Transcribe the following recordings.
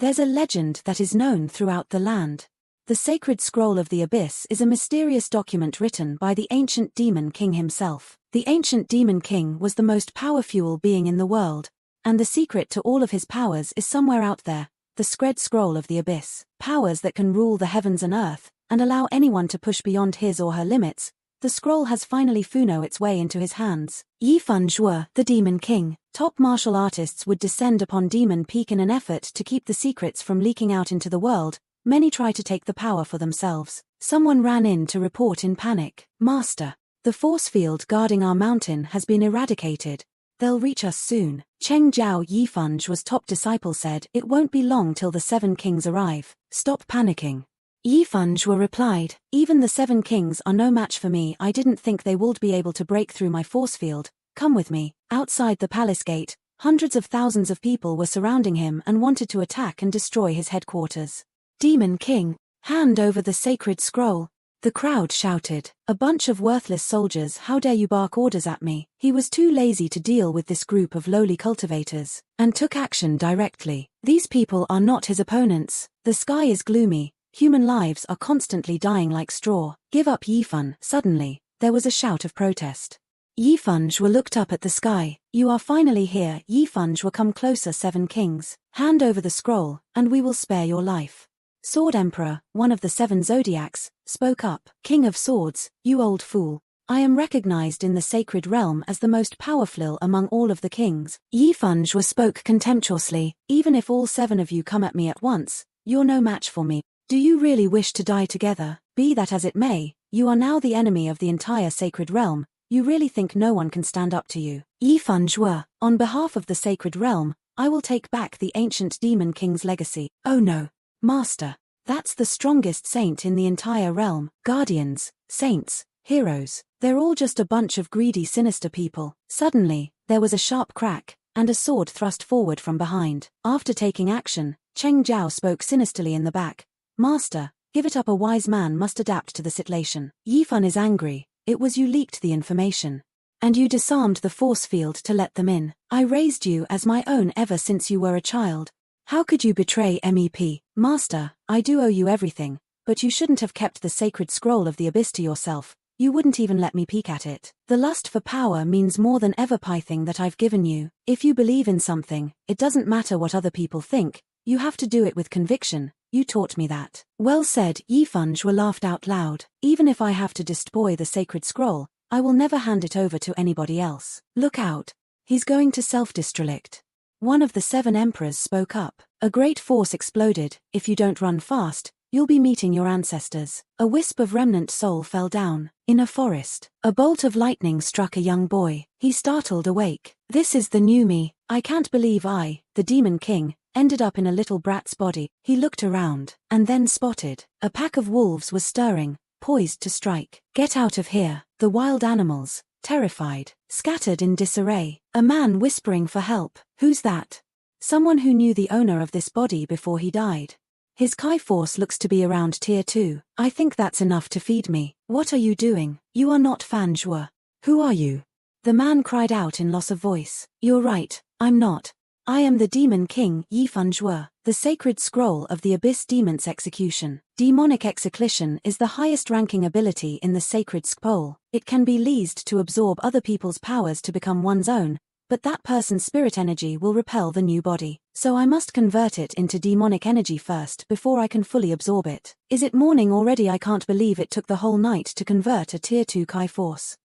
There's a legend that is known throughout the land. The Sacred Scroll of the Abyss is a mysterious document written by the ancient Demon King himself. The ancient Demon King was the most powerful being in the world, and the secret to all of his powers is somewhere out there, the Sacred Scroll of the Abyss. Powers that can rule the heavens and earth, and allow anyone to push beyond his or her limits. The scroll has finally found its way into his hands. Yi Feng Zhuo, the Demon King. Top martial artists would descend upon Demon Peak in an effort to keep the secrets from leaking out into the world. Many try to take the power for themselves. Someone ran in to report in panic. Master, the force field guarding our mountain has been eradicated. They'll reach us soon. Cheng Zhao, Yi Feng Zhuo's top disciple, said, it won't be long till the 7 kings arrive. Stop panicking. Yi Feng Zhuo replied, even the 7 kings are no match for me. I didn't think they would be able to break through my force field. Come with me. Outside the palace gate, hundreds of thousands of people were surrounding him and wanted to attack and destroy his headquarters. Demon King, hand over the sacred scroll. The crowd shouted, a bunch of worthless soldiers, how dare you bark orders at me? He was too lazy to deal with this group of lowly cultivators, and took action directly. These people are not his opponents. The sky is gloomy. Human lives are constantly dying like straw. Give up, Yi Feng. Suddenly, there was a shout of protest. Yi Feng Zhuo looked up at the sky. You are finally here. Yi Feng Zhuo, come closer, 7 kings. Hand over the scroll, and we will spare your life. Sword Emperor, one of the 7 zodiacs, spoke up. King of Swords, you old fool. I am recognized in the sacred realm as the most powerful among all of the kings. Yi Feng Zhuo spoke contemptuously. Even if all 7 of you come at me at once, you're no match for me. Do you really wish to die together? Be that as it may, you are now the enemy of the entire sacred realm. You really think no one can stand up to you? Yi Feng Zhuo, on behalf of the sacred realm, I will take back the ancient Demon King's legacy. Oh no. Master, that's the strongest saint in the entire realm. Guardians, saints, heroes, they're all just a bunch of greedy, sinister people. Suddenly, there was a sharp crack, and a sword thrust forward from behind. After taking action, Cheng Zhao spoke sinisterly in the back. Master, give it up, a wise man must adapt to the situation. Yi Feng is angry, it was you leaked the information. And you disarmed the force field to let them in. I raised you as my own ever since you were a child. How could you betray MEP? Master, I do owe you everything, but you shouldn't have kept the sacred scroll of the abyss to yourself. You wouldn't even let me peek at it. The lust for power means more than everything that I've given you. If you believe in something, it doesn't matter what other people think, you have to do it with conviction. You taught me that. Well said. Yi Feng Zhuo laughed out loud. Even if I have to destroy the sacred scroll, I will never hand it over to anybody else. Look out. He's going to self-destruct. One of the 7 emperors spoke up. A great force exploded. If you don't run fast, you'll be meeting your ancestors. A wisp of remnant soul fell down. In a forest, a bolt of lightning struck a young boy. He startled awake. This is the new me. I can't believe I, the Demon King, ended up in a little brat's body. He looked around, and then spotted. A pack of wolves was stirring, poised to strike. Get out of here. The wild animals, terrified, scattered in disarray. A man whispering for help. Who's that? Someone who knew the owner of this body before he died. His Kai force looks to be around tier 2. I think that's enough to feed me. What are you doing? You are not Fan Zhuo. Who are you? The man cried out in loss of voice. You're right, I'm not. I am the Demon King, Yi Feng Zhuo. The sacred scroll of the Abyss Demon's execution. Demonic execution is the highest ranking ability in the sacred scroll. It can be leased to absorb other people's powers to become one's own, but that person's spirit energy will repel the new body. So I must convert it into demonic energy first before I can fully absorb it. Is it morning already? I can't believe it took the whole night to convert a tier 2 Kai force.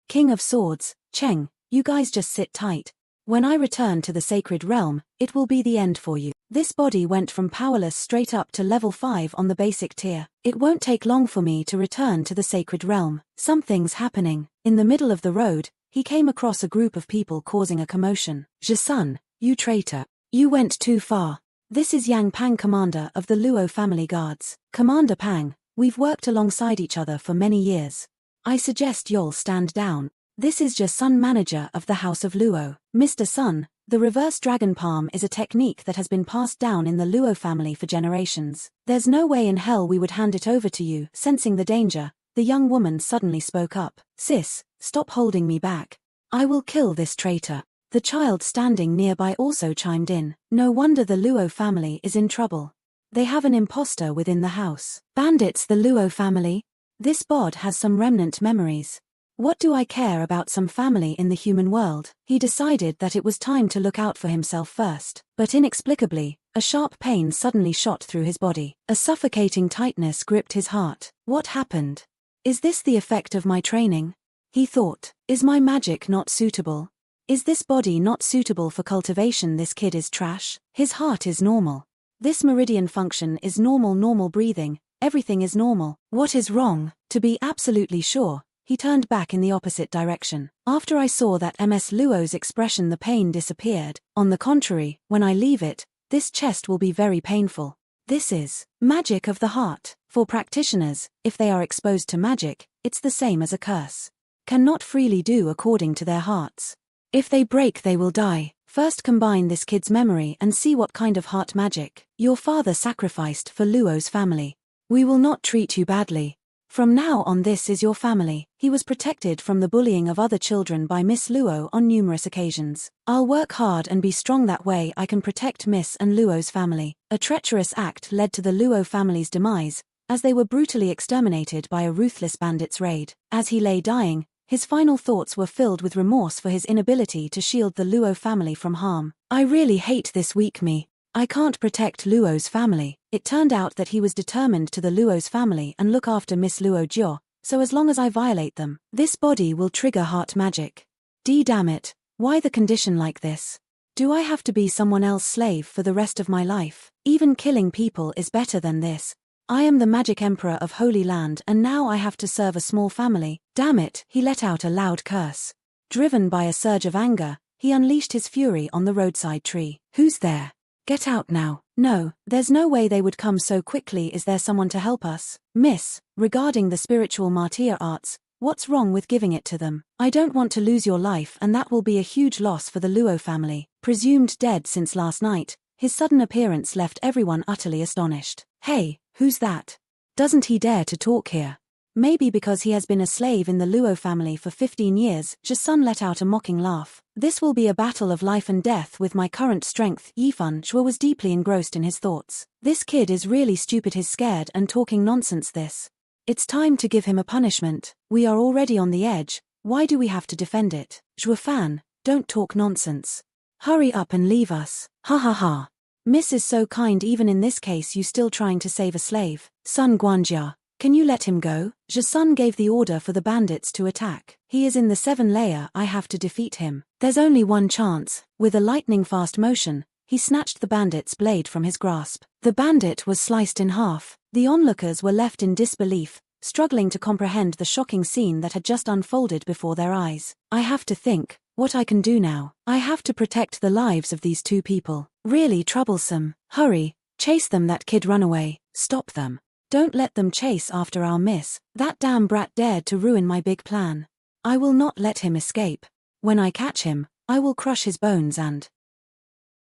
King of Swords, Cheng, you guys just sit tight. When I return to the sacred realm, it will be the end for you. This body went from powerless straight up to level 5 on the basic tier. It won't take long for me to return to the sacred realm. Something's happening. In the middle of the road, he came across a group of people causing a commotion. Jisun, you traitor. You went too far. This is Yang Pang, commander of the Luo family guards. Commander Pang, we've worked alongside each other for many years. I suggest you'll stand down. This is Jisun, manager of the House of Luo. Mr. Sun, the reverse dragon palm is a technique that has been passed down in the Luo family for generations. There's no way in hell we would hand it over to you. Sensing the danger, the young woman suddenly spoke up. Sis, stop holding me back. I will kill this traitor. The child standing nearby also chimed in. No wonder the Luo family is in trouble. They have an imposter within the house. Bandits, the Luo family? This bod has some remnant memories. What do I care about some family in the human world? He decided that it was time to look out for himself first. But inexplicably, a sharp pain suddenly shot through his body. A suffocating tightness gripped his heart. What happened? Is this the effect of my training? He thought. Is my magic not suitable? Is this body not suitable for cultivation? This kid is trash. His heart is normal. This meridian function is normal breathing. Everything is normal. What is wrong? To be absolutely sure, he turned back in the opposite direction. After I saw that Ms. Luo's expression, the pain disappeared. On the contrary, when I leave it, this chest will be very painful. This is magic of the heart. For practitioners, if they are exposed to magic, it's the same as a curse. Cannot freely do according to their hearts. If they break, they will die. First combine this kid's memory and see what kind of heart magic. Your father sacrificed for Luo's family. We will not treat you badly. From now on, this is your family. He was protected from the bullying of other children by Miss Luo on numerous occasions. I'll work hard and be strong, that way I can protect Miss and Luo's family. A treacherous act led to the Luo family's demise, as they were brutally exterminated by a ruthless bandits' raid. As he lay dying, his final thoughts were filled with remorse for his inability to shield the Luo family from harm. I really hate this weak me. I can't protect Luo's family. It turned out that he was determined to the Luo's family and look after Miss Luo Jiao, so as long as I violate them, this body will trigger heart magic. Damn it, why the condition like this? Do I have to be someone else's slave for the rest of my life? Even killing people is better than this. I am the magic emperor of Holy Land and now I have to serve a small family. Damn it, he let out a loud curse. Driven by a surge of anger, he unleashed his fury on the roadside tree. Who's there? Get out now. No, there's no way they would come so quickly. Is there someone to help us? Miss, regarding the spiritual martial arts, what's wrong with giving it to them? I don't want to lose your life, and that will be a huge loss for the Luo family. Presumed dead since last night, his sudden appearance left everyone utterly astonished. Hey, who's that? Doesn't he dare to talk here? Maybe because he has been a slave in the Luo family for 15 years, Jasun let out a mocking laugh. This will be a battle of life and death with my current strength. Yifan Shuo was deeply engrossed in his thoughts. This kid is really stupid, he's scared and talking nonsense this. It's time to give him a punishment. We are already on the edge, why do we have to defend it? Zhuofan, don't talk nonsense. Hurry up and leave us. Ha ha ha. Miss is so kind, even in this case you still trying to save a slave. Sun Guanjia. Can you let him go? Jasun gave the order for the bandits to attack. He is in the 7 layer, I have to defeat him. There's only one chance. With a lightning-fast motion, he snatched the bandit's blade from his grasp. The bandit was sliced in half. The onlookers were left in disbelief, struggling to comprehend the shocking scene that had just unfolded before their eyes. I have to think what I can do now. I have to protect the lives of these two people. Really troublesome. Hurry, chase them. That kid run away. Stop them. Don't let them chase after our miss. That damn brat dared to ruin my big plan. I will not let him escape. When I catch him, I will crush his bones and...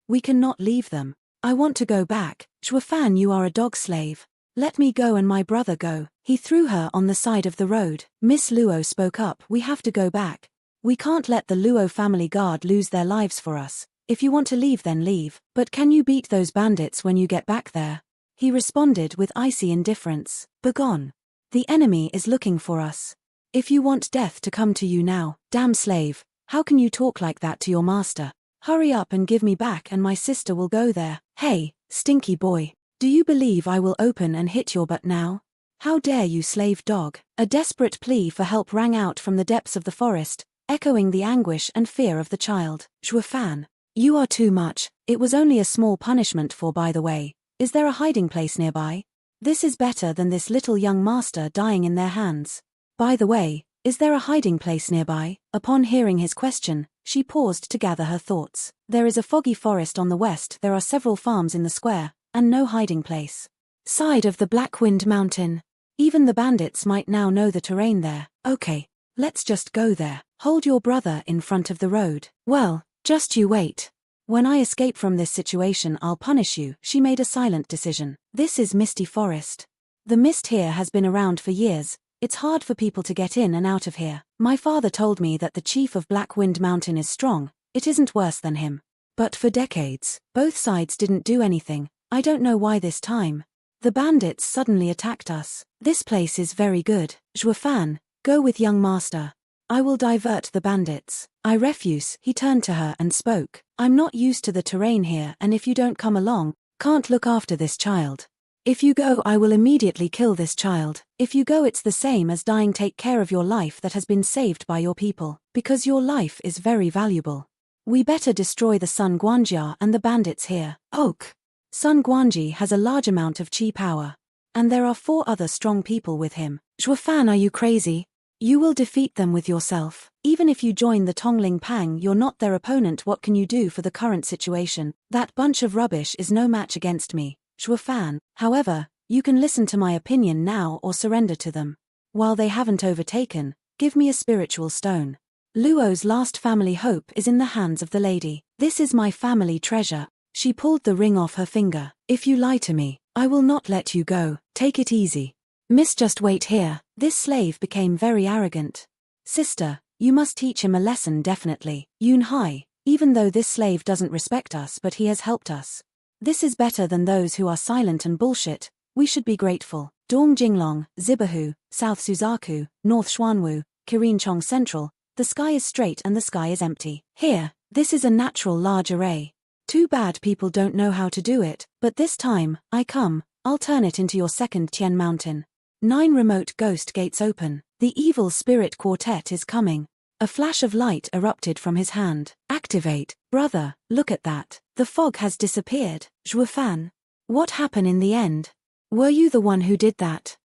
We cannot leave them. I want to go back. Zhuofan, you are a dog slave. Let me go and my brother go. He threw her on the side of the road. Miss Luo spoke up. We have to go back. We can't let the Luo family guard lose their lives for us. If you want to leave, then leave. But can you beat those bandits when you get back there? He responded with icy indifference. Begone. The enemy is looking for us. If you want death to come to you now, damn slave, how can you talk like that to your master? Hurry up and give me back and my sister will go there. Hey, stinky boy, do you believe I will open and hit your butt now? How dare you, slave dog? A desperate plea for help rang out from the depths of the forest, echoing the anguish and fear of the child. Zhuofan, you are too much. It was only a small punishment for, by the way. Is there a hiding place nearby? This is better than this little young master dying in their hands. By the way, is there a hiding place nearby? Upon hearing his question, she paused to gather her thoughts. There is a foggy forest on the west, there are several farms in the square, and no hiding place. Side of the Black Wind Mountain. Even the bandits might now know the terrain there. Okay, let's just go there. Hold your brother in front of the road. Well, just you wait. When I escape from this situation, I'll punish you. She made a silent decision. This is Misty Forest. The mist here has been around for years. It's hard for people to get in and out of here. My father told me that the chief of Black Wind Mountain is strong, It isn't worse than him. But for decades, both sides didn't do anything. I don't know why this time. The bandits suddenly attacked us. This place is very good. Zhuofan, go with young master. I will divert the bandits. I refuse. He turned to her and spoke. I'm not used to the terrain here, and if you don't come along, can't look after this child. If you go, I will immediately kill this child. If you go, it's the same as dying. Take care of your life that has been saved by your people, because your life is very valuable. We better destroy the Sun Guanjia and the bandits here. Oak. Sun Guanji has a large amount of chi power. And there are 4 other strong people with him. Zhuofan, are you crazy? You will defeat them with yourself. Even if you join the Tongling Pang, you're not their opponent. What can you do for the current situation? That bunch of rubbish is no match against me. Zhuofan, however, you can listen to my opinion now or surrender to them. While they haven't overtaken, give me a spiritual stone. Luo's last family hope is in the hands of the lady. This is my family treasure. She pulled the ring off her finger. If you lie to me, I will not let you go. Take it easy. Miss, just wait here. This slave became very arrogant. Sister, you must teach him a lesson definitely. Yun Hai, even though this slave doesn't respect us, but he has helped us. This is better than those who are silent and bullshit. We should be grateful. Dong Jinglong, Zibahu, South Suzaku, North Xuanwu, Kirinchong Central. The sky is straight and the sky is empty. Here, this is a natural large array. Too bad people don't know how to do it, but this time, I come, I'll turn it into your second Tian Mountain. 9 remote ghost gates open. The evil spirit quartet is coming. A flash of light erupted from his hand. Activate. Brother, look at that. The fog has disappeared. Zhuofan. What happened in the end? Were you the one who did that?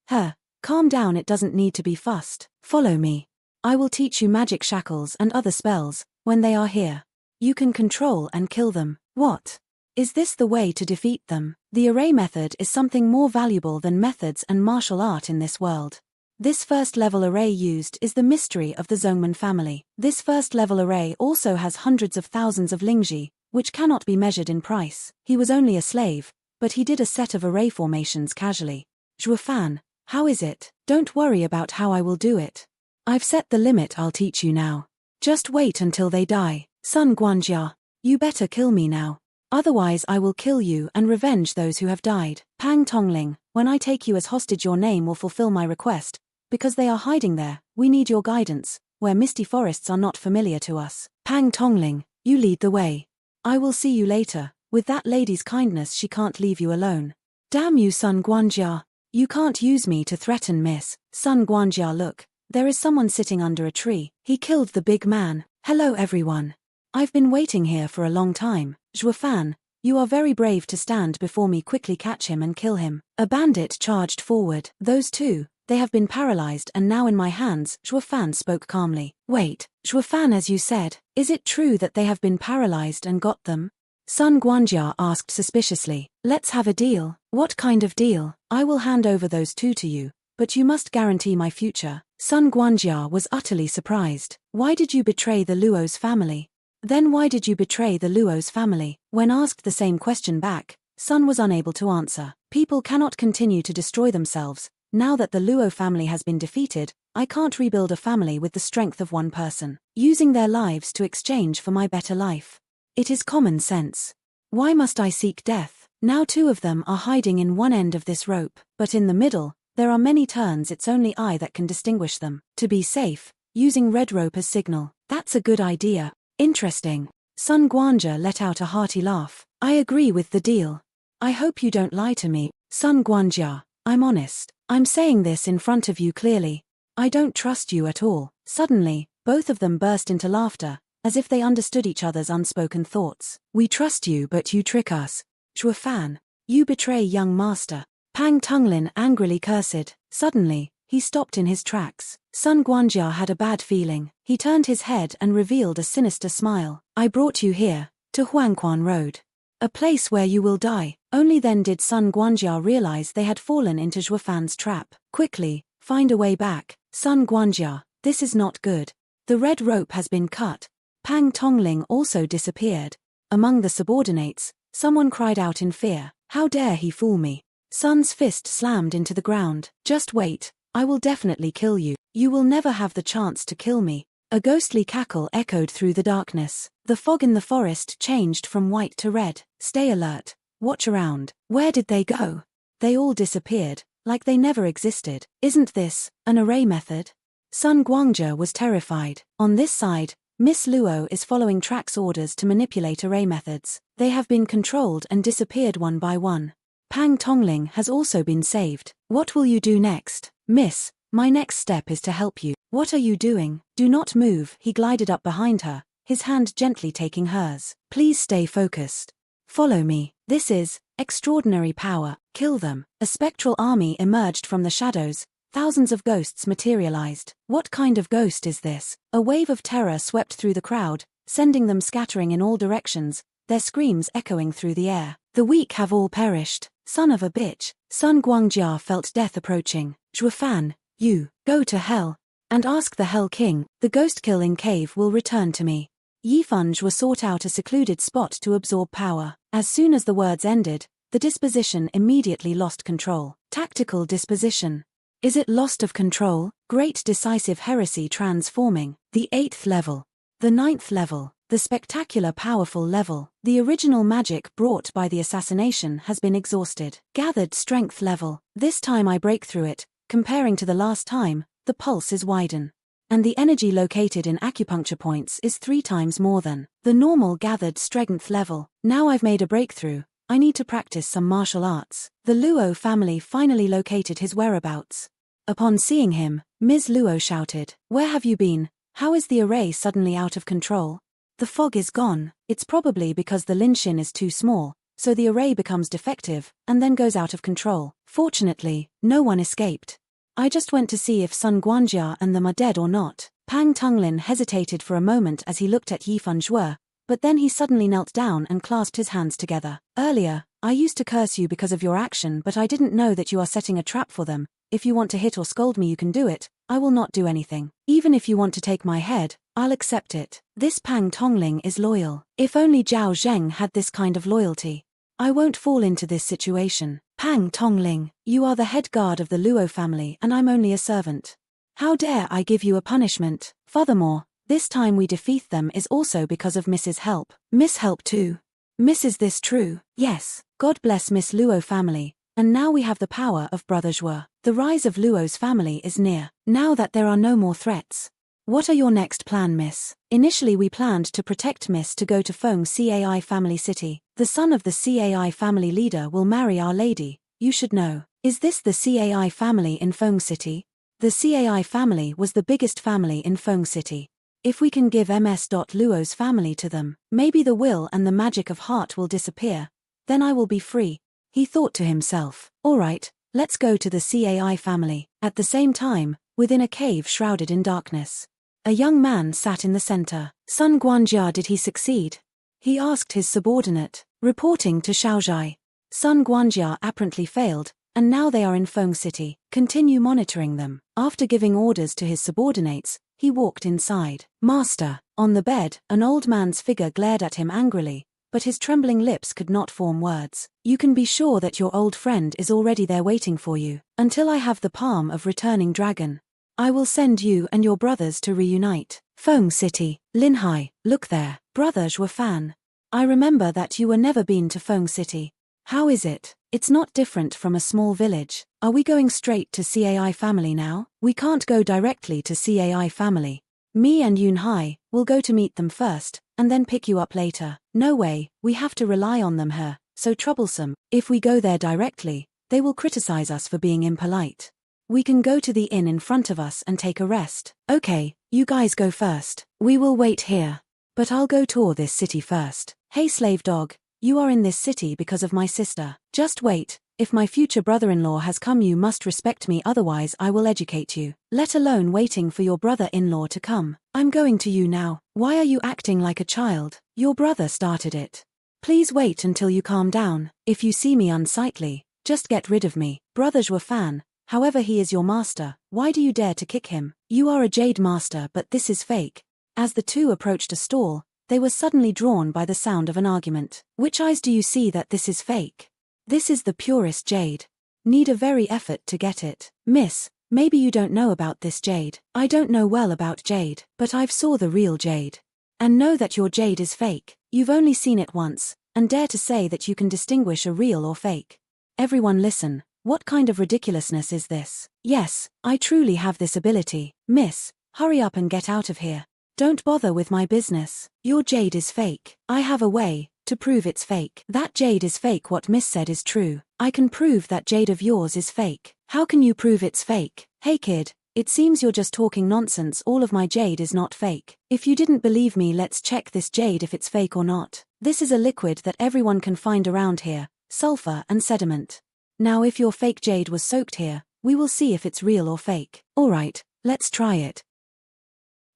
Calm down, it doesn't need to be fussed. Follow me. I will teach you magic shackles and other spells. When they are here, you can control and kill them. What? Is this the way to defeat them? The array method is something more valuable than methods and martial art in this world. This first level array used is the mystery of the Zhongmen family. This first level array also has hundreds of thousands of lingji, which cannot be measured in price. He was only a slave, but he did a set of array formations casually. Zhuofan, how is it? Don't worry about how I will do it. I've set the limit. I'll teach you now. Just wait until they die. Sun Guanjia, you better kill me now. Otherwise I will kill you and revenge those who have died. Pang Tongling, when I take you as hostage, your name will fulfill my request. Because they are hiding there, we need your guidance, where misty forests are not familiar to us. Pang Tongling, you lead the way. I will see you later. With that lady's kindness, she can't leave you alone. Damn you, Sun Guanjia. You can't use me to threaten Miss. Sun Guanjia, look. There is someone sitting under a tree. He killed the big man. Hello everyone. I've been waiting here for a long time. Zhuofan, you are very brave to stand before me. Quickly catch him and kill him. A bandit charged forward. Those two, they have been paralyzed and now in my hands. Zhuofan spoke calmly. Wait, Zhuofan, as you said, is it true that they have been paralyzed and got them? Sun Guanjia asked suspiciously. Let's have a deal. What kind of deal? I will hand over those two to you, but you must guarantee my future. Sun Guanjia was utterly surprised. Why did you betray the Luo's family? Then why did you betray the Luo's family? When asked the same question back, Sun was unable to answer. People cannot continue to destroy themselves. Now that the Luo family has been defeated, I can't rebuild a family with the strength of one person, using their lives to exchange for my better life. It is common sense. Why must I seek death? Now 2 of them are hiding in one end of this rope, but in the middle, there are many turns. It's only I that can distinguish them. To be safe, using red rope as signal. That's a good idea. Interesting. Sun Guanjia let out a hearty laugh. I agree with the deal. I hope you don't lie to me. Sun Guanjia, I'm honest. I'm saying this in front of you clearly. I don't trust you at all. Suddenly, both of them burst into laughter, as if they understood each other's unspoken thoughts. We trust you, but you trick us. Zhuofan, you betray young master. Pang Tunglin angrily cursed. Suddenly, he stopped in his tracks. Sun Guanjia had a bad feeling. He turned his head and revealed a sinister smile. I brought you here, to Huangquan Road. A place where you will die. Only then did Sun Guanjia realize they had fallen into Zhuofan's trap. Quickly, find a way back. Sun Guanjia, this is not good. The red rope has been cut. Pang Tongling also disappeared. Among the subordinates, someone cried out in fear. How dare he fool me? Sun's fist slammed into the ground. Just wait, I will definitely kill you. You will never have the chance to kill me. A ghostly cackle echoed through the darkness. The fog in the forest changed from white to red. Stay alert. Watch around. Where did they go? They all disappeared, like they never existed. Isn't this an array method? Sun Guangjia was terrified. On this side, Miss Luo is following Track's orders to manipulate array methods. They have been controlled and disappeared one by one. Pang Tongling has also been saved. What will you do next? Miss, my next step is to help you. What are you doing? Do not move. He glided up behind her, his hand gently taking hers. Please stay focused. Follow me. This is extraordinary power. Kill them. A spectral army emerged from the shadows. Thousands of ghosts materialized. What kind of ghost is this? A wave of terror swept through the crowd, sending them scattering in all directions, their screams echoing through the air. The weak have all perished. Son of a bitch. Sun Guangjia felt death approaching. Zhuofan, you, go to hell. And ask the Hell King, the ghost-killing cave will return to me. Yifeng sought out a secluded spot to absorb power. As soon as the words ended, the disposition immediately lost control. Tactical disposition. Is it lost of control? Great decisive heresy transforming. The 8th level. The 9th level. The spectacular powerful level. The original magic brought by the assassination has been exhausted. Gathered strength level. This time I break through it. Comparing to the last time, the pulse is widen. And the energy located in acupuncture points is 3 times more than the normal gathered strength level. Now I've made a breakthrough. I need to practice some martial arts. The Luo family finally located his whereabouts. Upon seeing him, Ms. Luo shouted, "Where have you been? How is the array suddenly out of control?" The fog is gone. It's probably because the Linshin is too small, so the array becomes defective, and then goes out of control. Fortunately, no one escaped. I just went to see if Sun Guangjia and them are dead or not. Pang Tongling hesitated for a moment as he looked at Yifeng Zhuo, but then he suddenly knelt down and clasped his hands together. Earlier, I used to curse you because of your action, but I didn't know that you are setting a trap for them. If you want to hit or scold me, you can do it. I will not do anything. Even if you want to take my head, I'll accept it. This Pang Tongling is loyal. If only Zhao Zheng had this kind of loyalty. I won't fall into this situation. Pang Tongling, you are the head guard of the Luo family and I'm only a servant. How dare I give you a punishment? Furthermore, this time we defeat them is also because of Mrs. Help. Miss Help too. Miss, is this true? Yes. God bless Miss Luo family. And now we have the power of Brother Zhuo. The rise of Luo's family is near. Now that there are no more threats. What are your next plan, Miss? Initially we planned to protect Miss to go to Feng Cai family city. The son of the Cai family leader will marry Our Lady. You should know. Is this the Cai family in Feng City? The Cai family was the biggest family in Feng City. If we can give Ms. Luo's family to them, maybe the will and the magic of heart will disappear. Then I will be free. He thought to himself, alright, let's go to the Cai family. At the same time, within a cave shrouded in darkness, a young man sat in the center. Sun Guangjia, did he succeed? He asked his subordinate, reporting to Xiaozhai. Sun Guangjia apparently failed, and now they are in Feng City. Continue monitoring them. After giving orders to his subordinates, he walked inside. Master. On the bed, an old man's figure glared at him angrily, but his trembling lips could not form words. You can be sure that your old friend is already there waiting for you. Until I have the palm of returning dragon, I will send you and your brothers to reunite. Feng City. Linhai, look there. Brother Zhuofan. I remember that you were never been to Feng City. How is it? It's not different from a small village. Are we going straight to Cai family now? We can't go directly to Cai family. Me and Yunhai will go to meet them first, and then pick you up later. No way, we have to rely on them here. So troublesome. If we go there directly, they will criticize us for being impolite. We can go to the inn in front of us and take a rest. Okay, you guys go first. We will wait here. But I'll go tour this city first. Hey slave dog, you are in this city because of my sister. Just wait. If my future brother-in-law has come, you must respect me, otherwise I will educate you. Let alone waiting for your brother-in-law to come. I'm going to you now. Why are you acting like a child? Your brother started it. Please wait until you calm down. If you see me unsightly, just get rid of me. Brother Zhuofan, however he is your master, why do you dare to kick him? You are a jade master, but this is fake. As the two approached a stall, they were suddenly drawn by the sound of an argument. Which eyes do you see that this is fake? This is the purest jade. Need a very effort to get it. Miss, maybe you don't know about this jade. I don't know well about jade, but I've saw the real jade. And know that your jade is fake. You've only seen it once, and dare to say that you can distinguish a real or fake. Everyone listen, what kind of ridiculousness is this? Yes, I truly have this ability. Miss, hurry up and get out of here. Don't bother with my business. Your jade is fake. I have a way to prove it's fake. That jade is fake. What Miss said is true. I can prove that jade of yours is fake. How can you prove it's fake? Hey kid, it seems you're just talking nonsense. All of my jade is not fake. If you didn't believe me, let's check this jade if it's fake or not. This is a liquid that everyone can find around here, sulfur and sediment. Now if your fake jade was soaked here, we will see if it's real or fake. Alright, let's try it.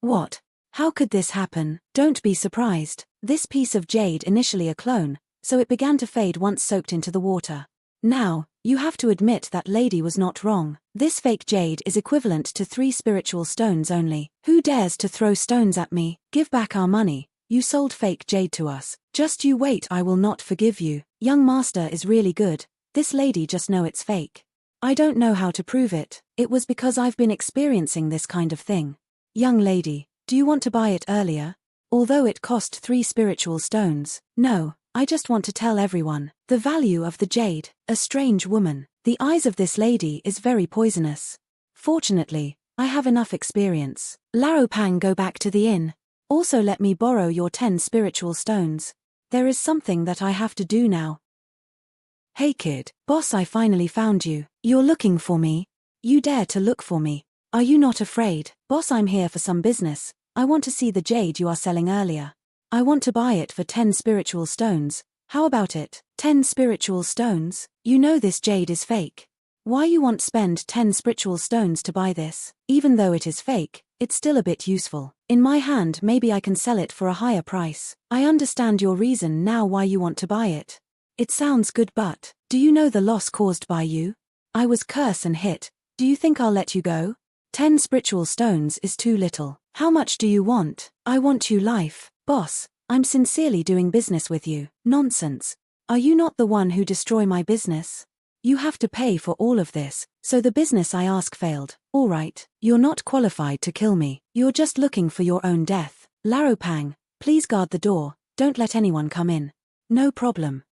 What? How could this happen? Don't be surprised. This piece of jade initially a clone, so it began to fade once soaked into the water. Now, you have to admit that lady was not wrong. This fake jade is equivalent to 3 spiritual stones only. Who dares to throw stones at me? Give back our money. You sold fake jade to us. Just you wait, I will not forgive you. Young master is really good. This lady just know it's fake. I don't know how to prove it. It was because I've been experiencing this kind of thing. Young lady, do you want to buy it earlier? Although it cost 3 spiritual stones. No, I just want to tell everyone the value of the jade. A strange woman. The eyes of this lady is very poisonous. Fortunately, I have enough experience. Laropang, go back to the inn. Also let me borrow your 10 spiritual stones. There is something that I have to do now. Hey kid, boss, I finally found you. You're looking for me? You dare to look for me? Are you not afraid? Boss, I'm here for some business. I want to see the jade you are selling earlier. I want to buy it for 10 spiritual stones. How about it? 10 spiritual stones? You know this jade is fake. Why you want spend 10 spiritual stones to buy this? Even though it is fake, it's still a bit useful. In my hand, maybe I can sell it for a higher price. I understand your reason now why you want to buy it. It sounds good, but do you know the loss caused by you? I was cursed and hit. Do you think I'll let you go? 10 spiritual stones is too little. How much do you want? I want you life. Boss, I'm sincerely doing business with you. Nonsense. Are you not the one who destroy my business? You have to pay for all of this, so the business I ask failed. Alright, you're not qualified to kill me. You're just looking for your own death. Laropang, please guard the door. Don't let anyone come in. No problem.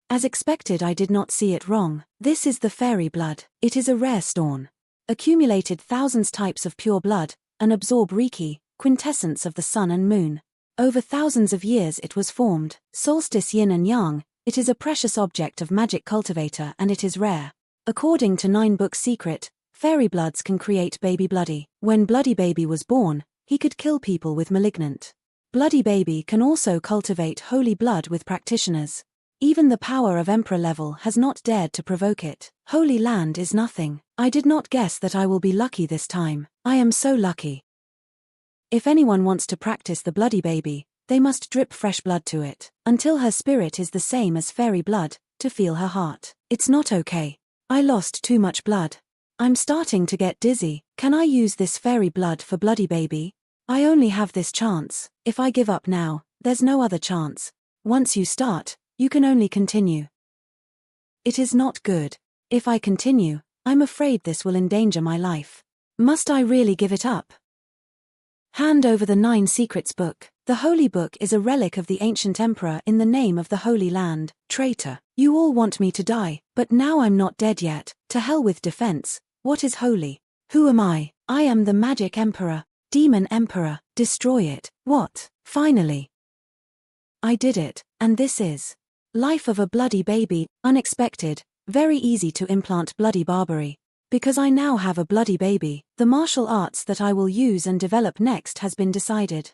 As expected, I did not see it wrong. This is the fairy blood. It is a rare stone. Accumulated thousands types of pure blood, and absorb Reiki, quintessence of the sun and moon. Over thousands of years it was formed. Solstice yin and yang, it is a precious object of magic cultivator and it is rare. According to 9 book secret, fairy bloods can create baby bloody. When bloody baby was born, he could kill people with malignant. Bloody baby can also cultivate holy blood with practitioners. Even the power of emperor level has not dared to provoke it. Holy land is nothing. I did not guess that I will be lucky this time. I am so lucky. If anyone wants to practice the bloody baby, they must drip fresh blood to it, until her spirit is the same as fairy blood, to feel her heart. It's not okay. I lost too much blood. I'm starting to get dizzy. Can I use this fairy blood for bloody baby? I only have this chance. If I give up now, there's no other chance. Once you start, you can only continue. It is not good. If I continue, I'm afraid this will endanger my life. Must I really give it up? Hand over the 9 Secrets book. The Holy Book is a relic of the ancient emperor in the name of the Holy Land. Traitor. You all want me to die, but now I'm not dead yet. To hell with defense. What is holy? Who am I? I am the Magic Emperor. Demon Emperor. Destroy it. What? Finally. I did it, and this is life of a bloody baby, unexpected, very easy to implant bloody Barbary. Because I now have a bloody baby, the martial arts that I will use and develop next has been decided.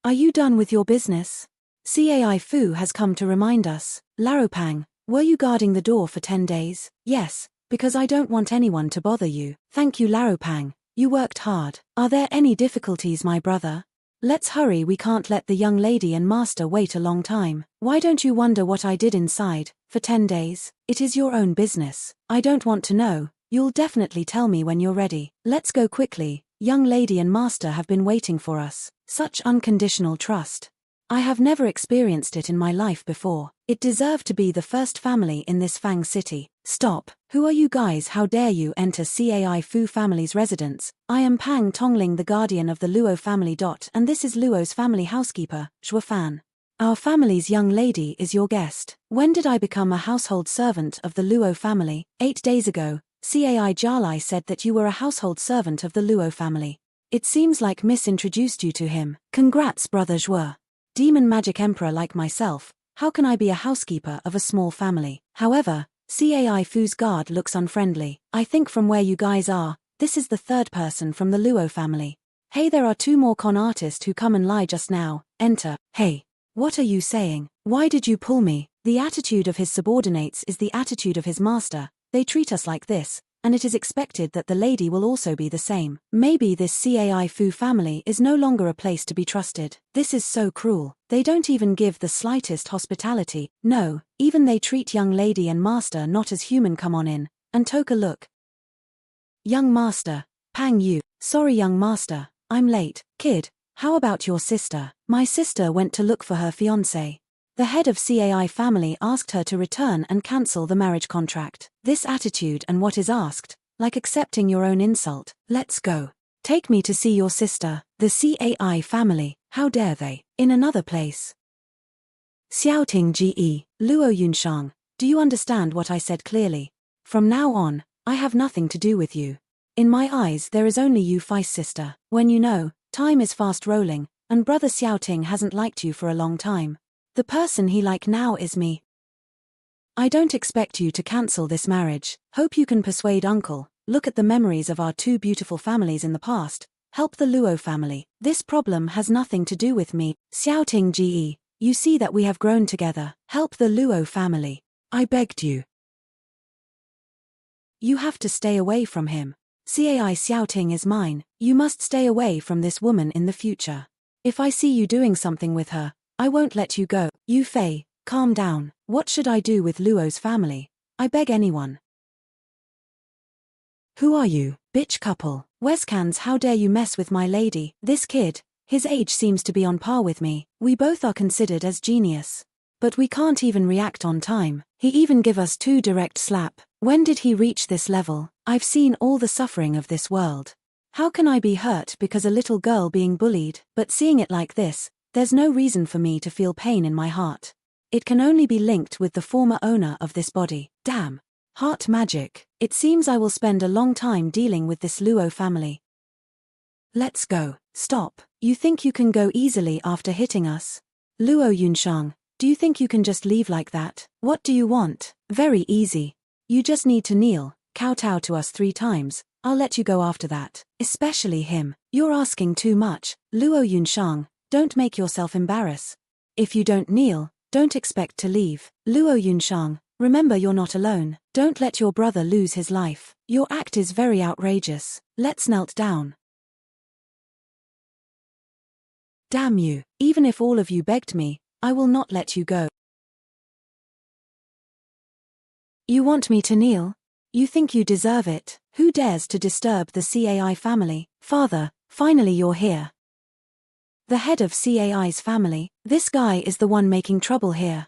Are you done with your business? Cai Fu has come to remind us. Laropang, were you guarding the door for 10 days? Yes, because I don't want anyone to bother you. Thank you, Laropang. You worked hard. Are there any difficulties, my brother? Let's hurry, we can't let the young lady and master wait a long time. Why don't you wonder what I did inside, for 10 days? It is your own business. I don't want to know. You'll definitely tell me when you're ready. Let's go quickly. Young lady and master have been waiting for us. Such unconditional trust. I have never experienced it in my life before. It deserved to be the first family in this Fang city. Stop. Who are you guys? How dare you enter Cai Fu family's residence? I am Pang Tongling, the guardian of the Luo family. And this is Luo's family housekeeper, Zhuo Fan. Our family's young lady is your guest. When did I become a household servant of the Luo family? 8 days ago, Cai Jialai said that you were a household servant of the Luo family. It seems like misintroduced you to him. Congrats, brother Zhuo. Demon magic emperor like myself, how can I be a housekeeper of a small family? However, Cai Fu's guard looks unfriendly. I think from where you guys are, this is the third person from the Luo family. Hey, there are 2 more con artists who come and lie just now. Enter. Hey. What are you saying? Why did you pull me? The attitude of his subordinates is the attitude of his master. They treat us like this, and it is expected that the lady will also be the same. Maybe this Cai Fu family is no longer a place to be trusted. This is so cruel. They don't even give the slightest hospitality. No, even they treat young lady and master not as human. Come on in, and take a look. Young master, Pang Yu. Sorry young master, I'm late. Kid, how about your sister? My sister went to look for her fiancé. The head of Cai family asked her to return and cancel the marriage contract. This attitude and what is asked, like accepting your own insult. Let's go. Take me to see your sister. The Cai family, how dare they? In another place. Xiaoting Ge, Luo Yunshang, do you understand what I said clearly? From now on, I have nothing to do with you. In my eyes there is only you Fai's sister. When you know, time is fast rolling, and brother Xiaoting hasn't liked you for a long time. The person he like now is me. I don't expect you to cancel this marriage. Hope you can persuade uncle. Look at the memories of our 2 beautiful families in the past. Help the Luo family. This problem has nothing to do with me. Xiaoting Ge, you see that we have grown together. Help the Luo family. I begged you. You have to stay away from him. Cai Xiaoting is mine. You must stay away from this woman in the future. If I see you doing something with her, I won't let you go. Yu Fei, calm down. What should I do with Luo's family? I beg anyone. Who are you, bitch couple? Weskans, how dare you mess with my lady? This kid, his age seems to be on par with me. We both are considered as genius. But we can't even react on time. He even give us 2 direct slap. When did he reach this level? I've seen all the suffering of this world. How can I be hurt because a little girl being bullied? But seeing it like this, there's no reason for me to feel pain in my heart. It can only be linked with the former owner of this body. Damn. Heart magic. It seems I will spend a long time dealing with this Luo family. Let's go. Stop. You think you can go easily after hitting us? Luo Yunshang, do you think you can just leave like that? What do you want? Very easy. You just need to kneel, kowtow to us 3 times. I'll let you go after that. Especially him. You're asking too much. Luo Yunshang, don't make yourself embarrass. If you don't kneel, don't expect to leave. Luo Yunshang, remember you're not alone. Don't let your brother lose his life. Your act is very outrageous. Let's knelt down. Damn you. Even if all of you begged me, I will not let you go. You want me to kneel? You think you deserve it? Who dares to disturb the Cai family? Father, finally you're here. The head of Cai's family, this guy is the one making trouble here.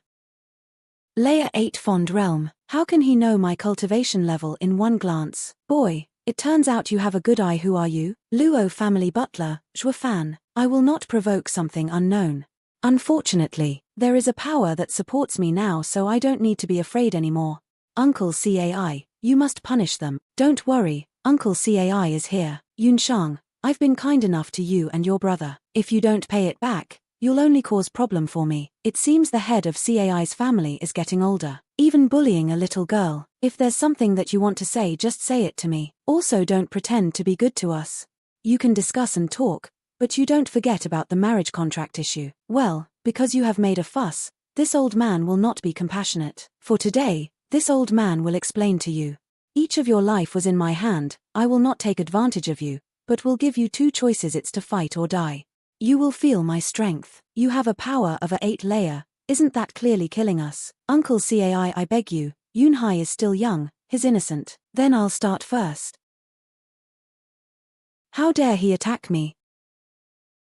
Layer 8 Fond Realm, how can he know my cultivation level in one glance? Boy, it turns out you have a good eye. Who are you? Luo family butler, Zhuo Fan. I will not provoke something unknown. Unfortunately, there is a power that supports me now, so I don't need to be afraid anymore. Uncle Cai, you must punish them. Don't worry, Uncle Cai is here. Yunshang, I've been kind enough to you and your brother. If you don't pay it back, you'll only cause problem for me. It seems the head of Cai's family is getting older, even bullying a little girl. If there's something that you want to say, just say it to me. Also don't pretend to be good to us. You can discuss and talk, but you don't forget about the marriage contract issue. Well, because you have made a fuss, this old man will not be compassionate. For today, this old man will explain to you. Each of your life was in my hand. I will not take advantage of you, but will give you 2 choices. It's to fight or die. You will feel my strength. You have a power of a 8 layer. Isn't that clearly killing us? Uncle Cai, I beg you. Yunhai is still young, he's innocent. Then I'll start first. How dare he attack me?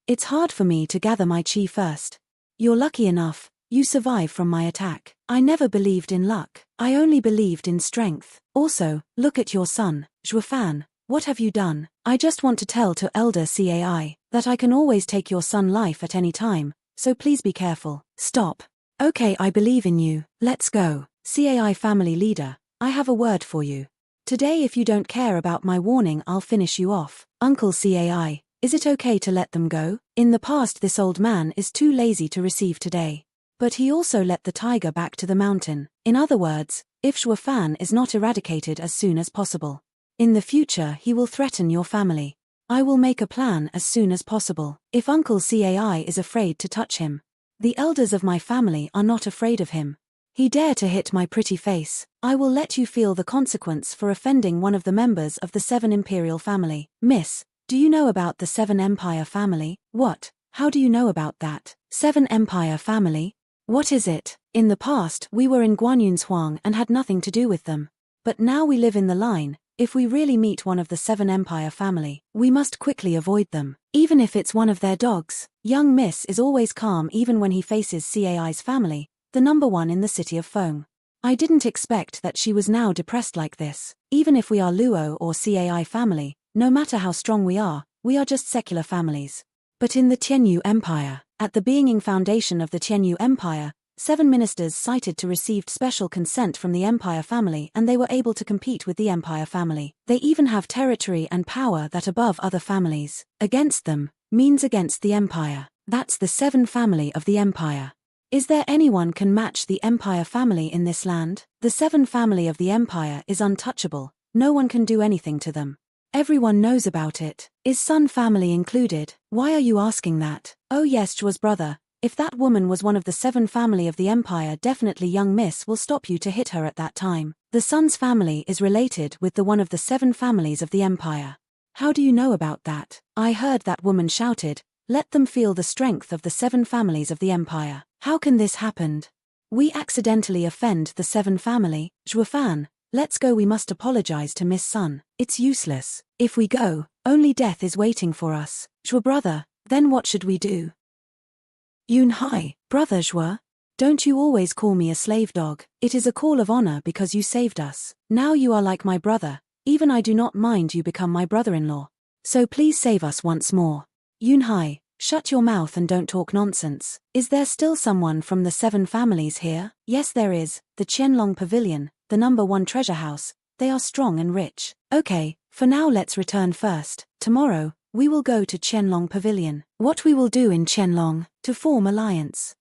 It's hard for me to gather my chi first. You're lucky enough, you survive from my attack. I never believed in luck. I only believed in strength. Also, look at your son, Zhuofan. What have you done? I just want to tell to Elder Cai that I can always take your son life at any time, so please be careful. Stop. Okay, I believe in you. Let's go. Cai family leader, I have a word for you. Today if you don't care about my warning I'll finish you off. Uncle Cai, is it okay to let them go? In the past this old man is too lazy to receive today. But he also let the tiger back to the mountain. In other words, if Zhuofan is not eradicated as soon as possible, in the future he will threaten your family. I will make a plan as soon as possible. If Uncle Cai is afraid to touch him, the elders of my family are not afraid of him. He dare to hit my pretty face. I will let you feel the consequence for offending one of the members of the 7 Imperial family. Miss, do you know about the 7 Empire family? What? How do you know about that? 7 Empire family? What is it? In the past we were in Guanyun's Huang and had nothing to do with them. But now we live in the line. If we really meet one of the 7 Empire family, we must quickly avoid them. Even if it's one of their dogs. Young Miss is always calm even when he faces Cai's family, the number 1 in the city of Feng. I didn't expect that she was now depressed like this. Even if we are Luo or Cai family, no matter how strong we are just secular families. But in the Tianyu Empire, at the being foundation of the Tianyu Empire, 7 ministers cited to received special consent from the Empire family and they were able to compete with the Empire family. They even have territory and power that above other families. Against them, means against the Empire. That's the 7 family of the Empire. Is there anyone can match the Empire family in this land? The 7 family of the Empire is untouchable. No one can do anything to them. Everyone knows about it. Is Sun family included? Why are you asking that? Oh yes, Zhuo's brother. If that woman was one of the 7 family of the Empire, definitely young Miss will stop you to hit her at that time. The Sun's family is related with the one of the 7 families of the Empire. How do you know about that? I heard that woman shouted, let them feel the strength of the 7 families of the Empire. How can this happen? We accidentally offend the 7 family. Zhuofan, let's go, we must apologize to Miss Sun. It's useless. If we go, only death is waiting for us. Zhuo brother, then what should we do? Yun Hai, brother Zhuo, don't you always call me a slave dog. It is a call of honor because you saved us. Now you are like my brother, even I do not mind you become my brother-in-law. So please save us once more. Yun Hai, shut your mouth and don't talk nonsense. Is there still someone from the 7 families here? Yes there is, the Qianlong Pavilion, the number 1 treasure house. They are strong and rich. Okay, for now let's return first. Tomorrow, we will go to Qianlong Pavilion. What we will do in Qianlong, to form alliance.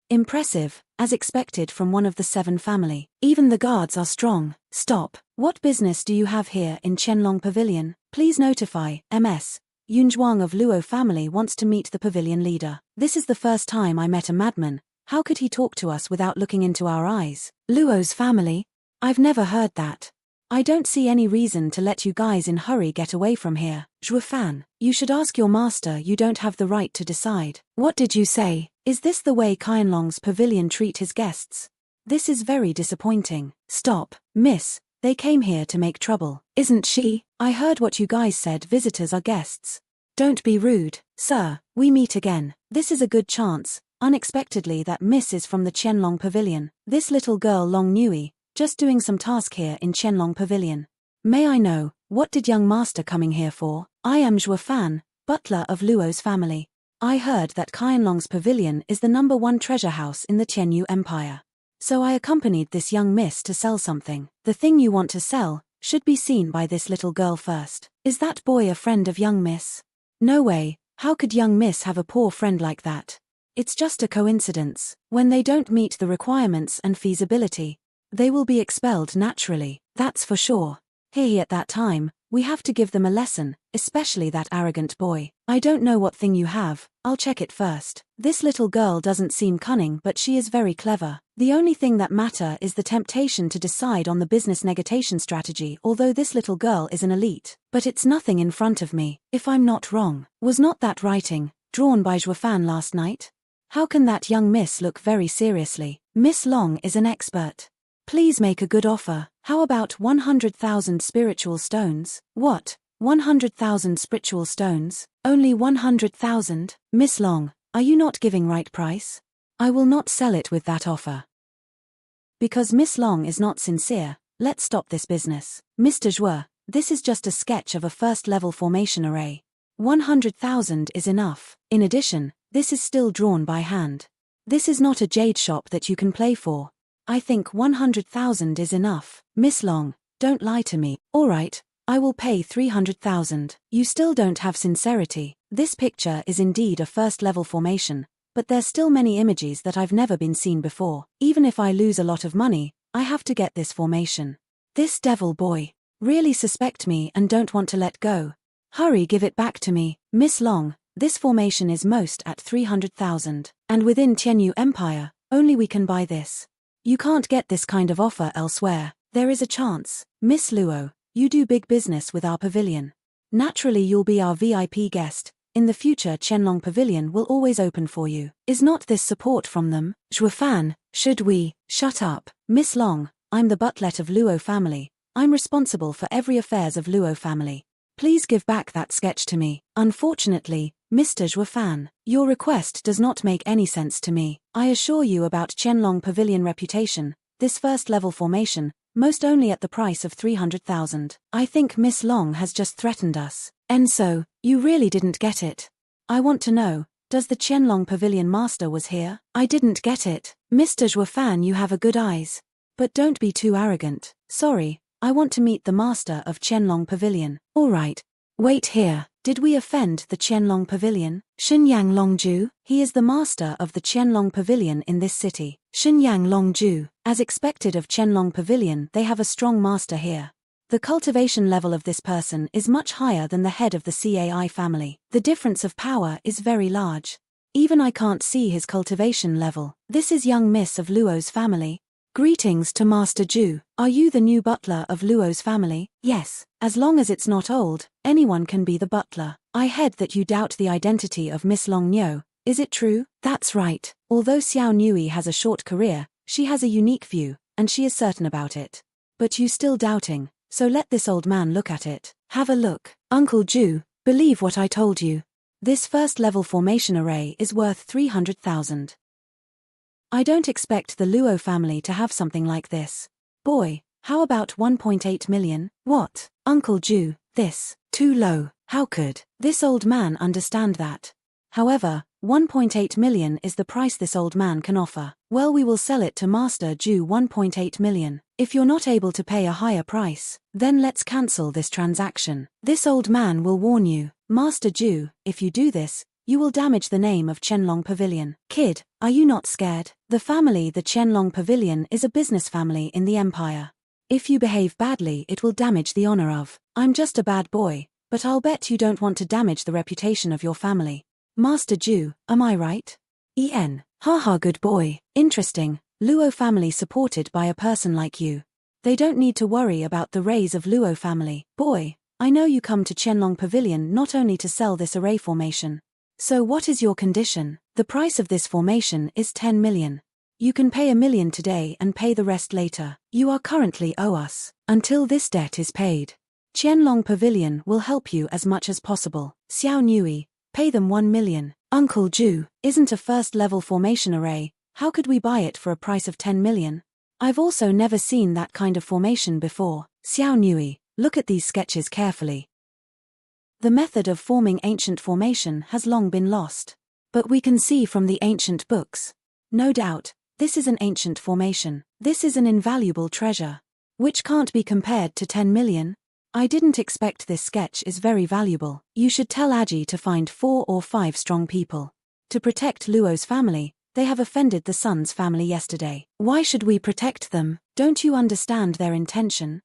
Impressive, as expected from one of the 7 family. Even the guards are strong. Stop. What business do you have here in Qianlong Pavilion? Please notify, MS. Yunzhuang of Luo family wants to meet the pavilion leader. This is the first time I met a madman. How could he talk to us without looking into our eyes? Luo's family? I've never heard that. I don't see any reason to let you guys in hurry get away from here. Zhuofan, you should ask your master, you don't have the right to decide. What did you say? Is this the way Qianlong's pavilion treat his guests? This is very disappointing. Stop, miss, they came here to make trouble. Isn't she? I heard what you guys said, visitors are guests. Don't be rude, sir, we meet again. This is a good chance, unexpectedly that miss is from the Qianlong Pavilion. This little girl Long Nui, just doing some task here in Qianlong Pavilion. May I know, what did young master coming here for? I am Zhuofan, butler of Luo's family. I heard that Qianlong's pavilion is the number 1 treasure house in the Tianyu Empire. So I accompanied this young miss to sell something. The thing you want to sell should be seen by this little girl first. Is that boy a friend of young miss? No way, how could young miss have a poor friend like that? It's just a coincidence. When they don't meet the requirements and feasibility, they will be expelled naturally, that's for sure. Here at that time, we have to give them a lesson, especially that arrogant boy. I don't know what thing you have, I'll check it first. This little girl doesn't seem cunning but she is very clever. The only thing that matter is the temptation to decide on the business negation strategy, although this little girl is an elite. But it's nothing in front of me, if I'm not wrong. Was not that writing drawn by Zhuofan last night? How can that young miss look very seriously? Miss Long is an expert. Please make a good offer. How about 100,000 spiritual stones? What? 100,000 spiritual stones, only 100,000, Miss Long, are you not giving right price? I will not sell it with that offer. Because Miss Long is not sincere, let's stop this business. Mr. Zhua, this is just a sketch of a first-level formation array. 100,000 is enough. In addition, this is still drawn by hand. This is not a jade shop that you can play for. I think 100,000 is enough. Miss Long, don't lie to me. Alright, I will pay 300,000. You still don't have sincerity. This picture is indeed a first-level formation, but there's still many images that I've never been seen before. Even if I lose a lot of money, I have to get this formation. This devil boy really suspect me and don't want to let go. Hurry, give it back to me. Miss Long, this formation is most at 300,000, and within Tianyu Empire, only we can buy this. You can't get this kind of offer elsewhere. There is a chance. Miss Luo, you do big business with our pavilion. Naturally you'll be our VIP guest. In the future Qianlong Pavilion will always open for you. Is not this support from them? Zhuofan, should we? Shut up. Miss Long, I'm the butlet of Luo family. I'm responsible for every affairs of Luo family. Please give back that sketch to me. Unfortunately, Mr. Zhuofan, your request does not make any sense to me. I assure you about Qianlong Pavilion reputation, this first-level formation, most only at the price of 300,000. I think Miss Long has just threatened us. Enso, you really didn't get it. I want to know, does the Qianlong Pavilion master was here? I didn't get it. Mr. Zhuofan, you have a good eyes. But don't be too arrogant. Sorry, I want to meet the master of Qianlong Pavilion. Alright. Wait here. Did we offend the Qianlong Pavilion? Shenyang Longju, he is the master of the Qianlong Pavilion in this city. Shenyang Longju, as expected of Qianlong Pavilion, they have a strong master here. The cultivation level of this person is much higher than the head of the CAI family. The difference of power is very large. Even I can't see his cultivation level. This is young miss of Luo's family. Greetings to Master Zhu. Are you the new butler of Luo's family? Yes. As long as it's not old, anyone can be the butler. I heard that you doubt the identity of Miss Long Niu. Is it true? That's right. Although Xiao Nui has a short career, she has a unique view, and she is certain about it. But you still doubting, so let this old man look at it. Have a look. Uncle Zhu, believe what I told you. This first-level formation array is worth 300,000. I don't expect the Luo family to have something like this. Boy, how about 1.8 million? What? Uncle Zhu, this, too low. How could this old man understand that? However, 1.8 million is the price this old man can offer. Well, we will sell it to Master Zhu 1.8 million. If you're not able to pay a higher price, then let's cancel this transaction. This old man will warn you. Master Zhu, if you do this, you will damage the name of Qianlong Pavilion. Kid, are you not scared? The Qianlong Pavilion is a business family in the empire. If you behave badly, it will damage the honor of. I'm just a bad boy, but I'll bet you don't want to damage the reputation of your family. Master Zhu, am I right? Haha, good boy. Interesting. Luo family supported by a person like you. They don't need to worry about the raise of Luo family. Boy, I know you come to Qianlong Pavilion not only to sell this array formation. So what is your condition? The price of this formation is 10 million. You can pay 1 million today and pay the rest later. You are currently owe us. Until this debt is paid, Qianlong Pavilion will help you as much as possible. Xiao Nui, pay them 1 million. Uncle Zhu, isn't a first-level formation array, how could we buy it for a price of 10 million? I've also never seen that kind of formation before. Xiao Nui, look at these sketches carefully. The method of forming ancient formation has long been lost. But we can see from the ancient books. No doubt, this is an ancient formation. This is an invaluable treasure, which can't be compared to 10 million. I didn't expect this sketch is very valuable. You should tell Aji to find 4 or 5 strong people. To protect Luo's family, they have offended the Sun's family yesterday. Why should we protect them? Don't you understand their intention?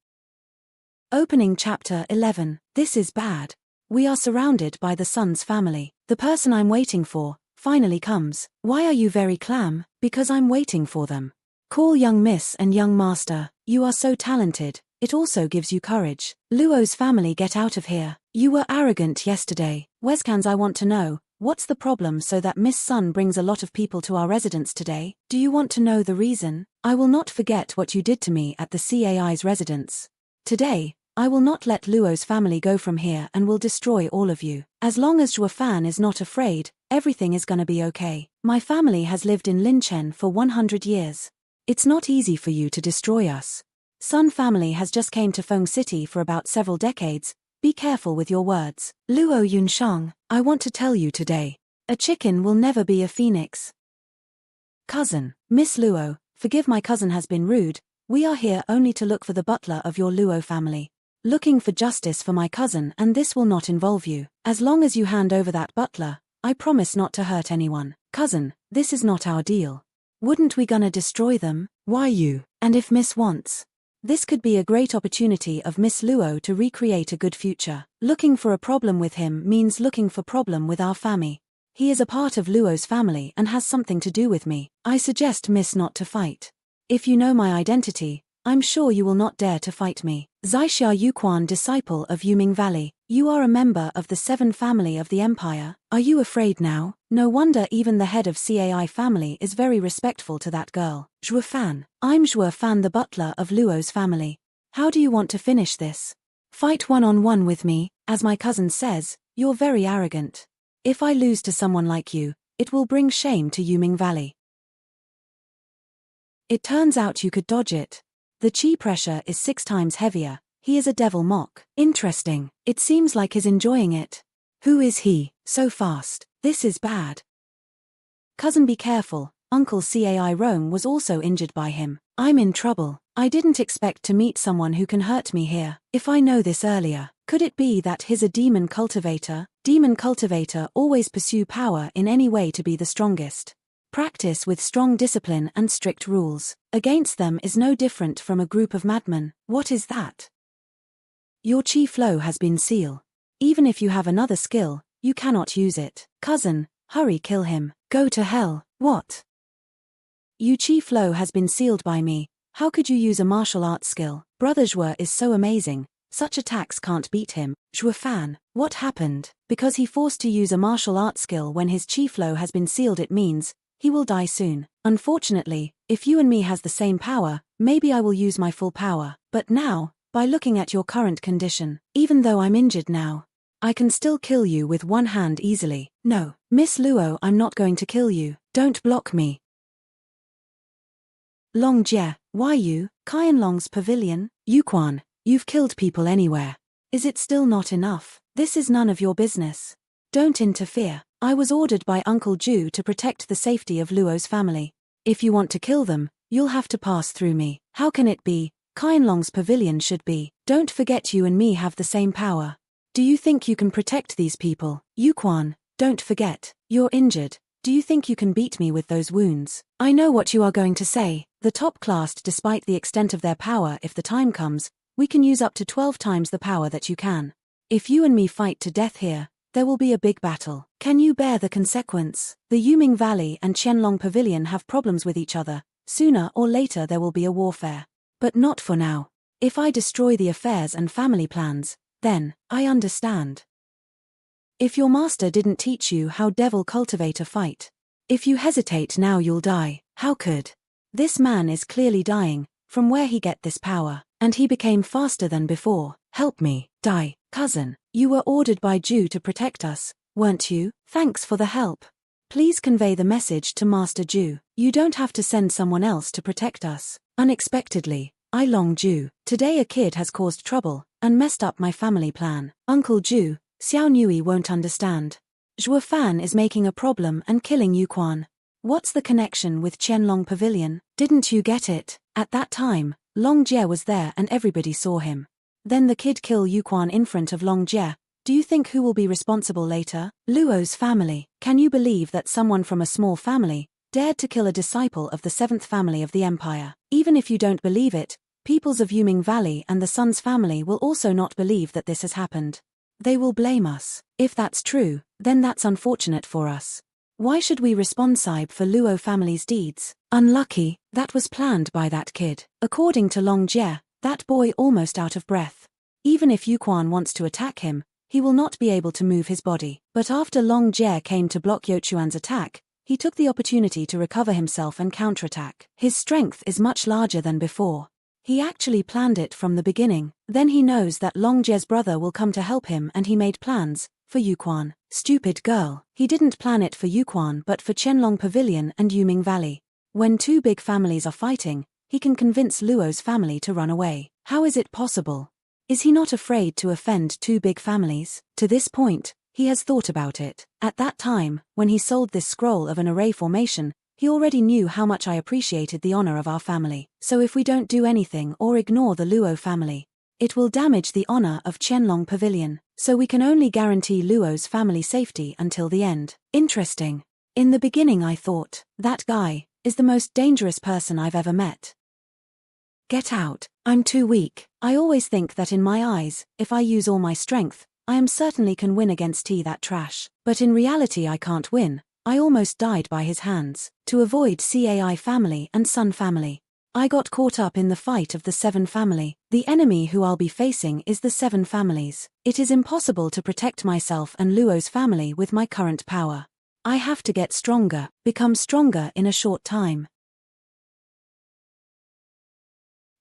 Opening chapter 11. This is bad. We are surrounded by the Sun's family. The person I'm waiting for finally comes. Why are you very calm? Because I'm waiting for them. Call young miss and young master. You are so talented. It also gives you courage. Luo's family, get out of here. You were arrogant yesterday. Weskans, I want to know, what's the problem so that Miss Sun brings a lot of people to our residence today? Do you want to know the reason? I will not forget what you did to me at the CAI's residence. Today, I will not let Luo's family go from here and will destroy all of you. As long as Zhuo Fan is not afraid, everything is gonna be okay. My family has lived in Linchen for 100 years. It's not easy for you to destroy us. Sun family has just came to Feng City for about several decades. Be careful with your words. Luo Yunshang, I want to tell you today. A chicken will never be a phoenix. Cousin, Miss Luo, forgive my cousin has been rude. We are here only to look for the butler of your Luo family. Looking for justice for my cousin, and this will not involve you. As long as you hand over that butler, I promise not to hurt anyone. Cousin, this is not our deal. Wouldn't we gonna destroy them? Why you? And if Miss wants? This could be a great opportunity of Miss Luo to recreate a good future. Looking for a problem with him means looking for problem with our family. He is a part of Luo's family and has something to do with me. I suggest Miss not to fight. If you know my identity, I'm sure you will not dare to fight me. Zixia Yuquan, disciple of Yuming Valley, you are a member of the 7 family of the empire. Are you afraid now? No wonder even the head of CAI family is very respectful to that girl. Zhuo Fan, I'm Zhuo Fan, the butler of Luo's family. How do you want to finish this? Fight one-on-one with me, as my cousin says, you're very arrogant. If I lose to someone like you, it will bring shame to Yuming Valley. It turns out you could dodge it. The chi pressure is 6 times heavier. He is a devil mock. Interesting. It seems like he's enjoying it. Who is he? So fast. This is bad. Cousin, be careful. Uncle Cai Rome was also injured by him. I'm in trouble. I didn't expect to meet someone who can hurt me here. If I know this earlier, could it be that he's a demon cultivator? Demon cultivator always pursue power in any way to be the strongest. Practice with strong discipline and strict rules. Against them is no different from a group of madmen. What is that? Your chi flow has been sealed. Even if you have another skill, you cannot use it. Cousin, hurry, kill him. Go to hell. What? Your chi flow has been sealed by me. How could you use a martial arts skill? Brother Zhuo is so amazing. Such attacks can't beat him. Zhuo Fan, what happened? Because he forced to use a martial arts skill when his chi flow has been sealed, it means he will die soon. Unfortunately, if you and me has the same power, maybe I will use my full power. But now, by looking at your current condition, even though I'm injured now, I can still kill you with one hand easily. No, Miss Luo, I'm not going to kill you. Don't block me. Long Jie, why you? Qianlong's pavilion? Yuquan, you've killed people anywhere. Is it still not enough? This is none of your business. Don't interfere. I was ordered by Uncle Ju to protect the safety of Luo's family. If you want to kill them, you'll have to pass through me. How can it be? Qianlong's pavilion should be. Don't forget you and me have the same power. Do you think you can protect these people? Yuquan, don't forget. You're injured. Do you think you can beat me with those wounds? I know what you are going to say. The top classed, despite the extent of their power, if the time comes, we can use up to 12 times the power that you can. If you and me fight to death here, there will be a big battle. Can you bear the consequence? The Yuming Valley and Qianlong Pavilion have problems with each other. Sooner or later there will be a warfare. But not for now. If I destroy the affairs and family plans, then, I understand. If your master didn't teach you how devil cultivator fight. If you hesitate now you'll die. How could? This man is clearly dying, from where he get this power, and he became faster than before. Help me, die. Cousin, you were ordered by Ju to protect us, weren't you? Thanks for the help. Please convey the message to Master Ju. You don't have to send someone else to protect us. Unexpectedly, I Long Ju. Today a kid has caused trouble, and messed up my family plan. Uncle Ju, Xiao Nui won't understand. Zhuo Fan is making a problem and killing Yuquan. What's the connection with Qianlong Pavilion? Didn't you get it? At that time, Long Jie was there and everybody saw him. Then the kid kill Yuquan in front of Long Jie. Do you think who will be responsible later? Luo's family. Can you believe that someone from a small family dared to kill a disciple of the 7th family of the empire? Even if you don't believe it, peoples of Yuming Valley and the Sun's family will also not believe that this has happened. They will blame us. If that's true, then that's unfortunate for us. Why should we responsible for Luo family's deeds? Unlucky, that was planned by that kid. According to Long Jie, that boy almost out of breath. Even if Yuquan wants to attack him, he will not be able to move his body. But after Long Jie came to block Yochuan's attack, he took the opportunity to recover himself and counterattack. His strength is much larger than before. He actually planned it from the beginning. Then he knows that Long Jie's brother will come to help him and he made plans for Yuquan. Stupid girl. He didn't plan it for Yuquan but for Qianlong Pavilion and Yuming Valley. When two big families are fighting, he can convince Luo's family to run away. How is it possible? Is he not afraid to offend two big families? To this point, he has thought about it. At that time, when he sold this scroll of an array formation, he already knew how much I appreciated the honor of our family. So if we don't do anything or ignore the Luo family, it will damage the honor of Qianlong Pavilion. So we can only guarantee Luo's family safety until the end. Interesting. In the beginning I thought, that guy is the most dangerous person I've ever met. Get out. I'm too weak. I always think that in my eyes, if I use all my strength, I am certainly can win against that trash. But in reality I can't win. I almost died by his hands. To avoid Cai family and Sun family, I got caught up in the fight of the Seven family. The enemy who I'll be facing is the Seven families. It is impossible to protect myself and Luo's family with my current power. I have to get stronger, become stronger in a short time.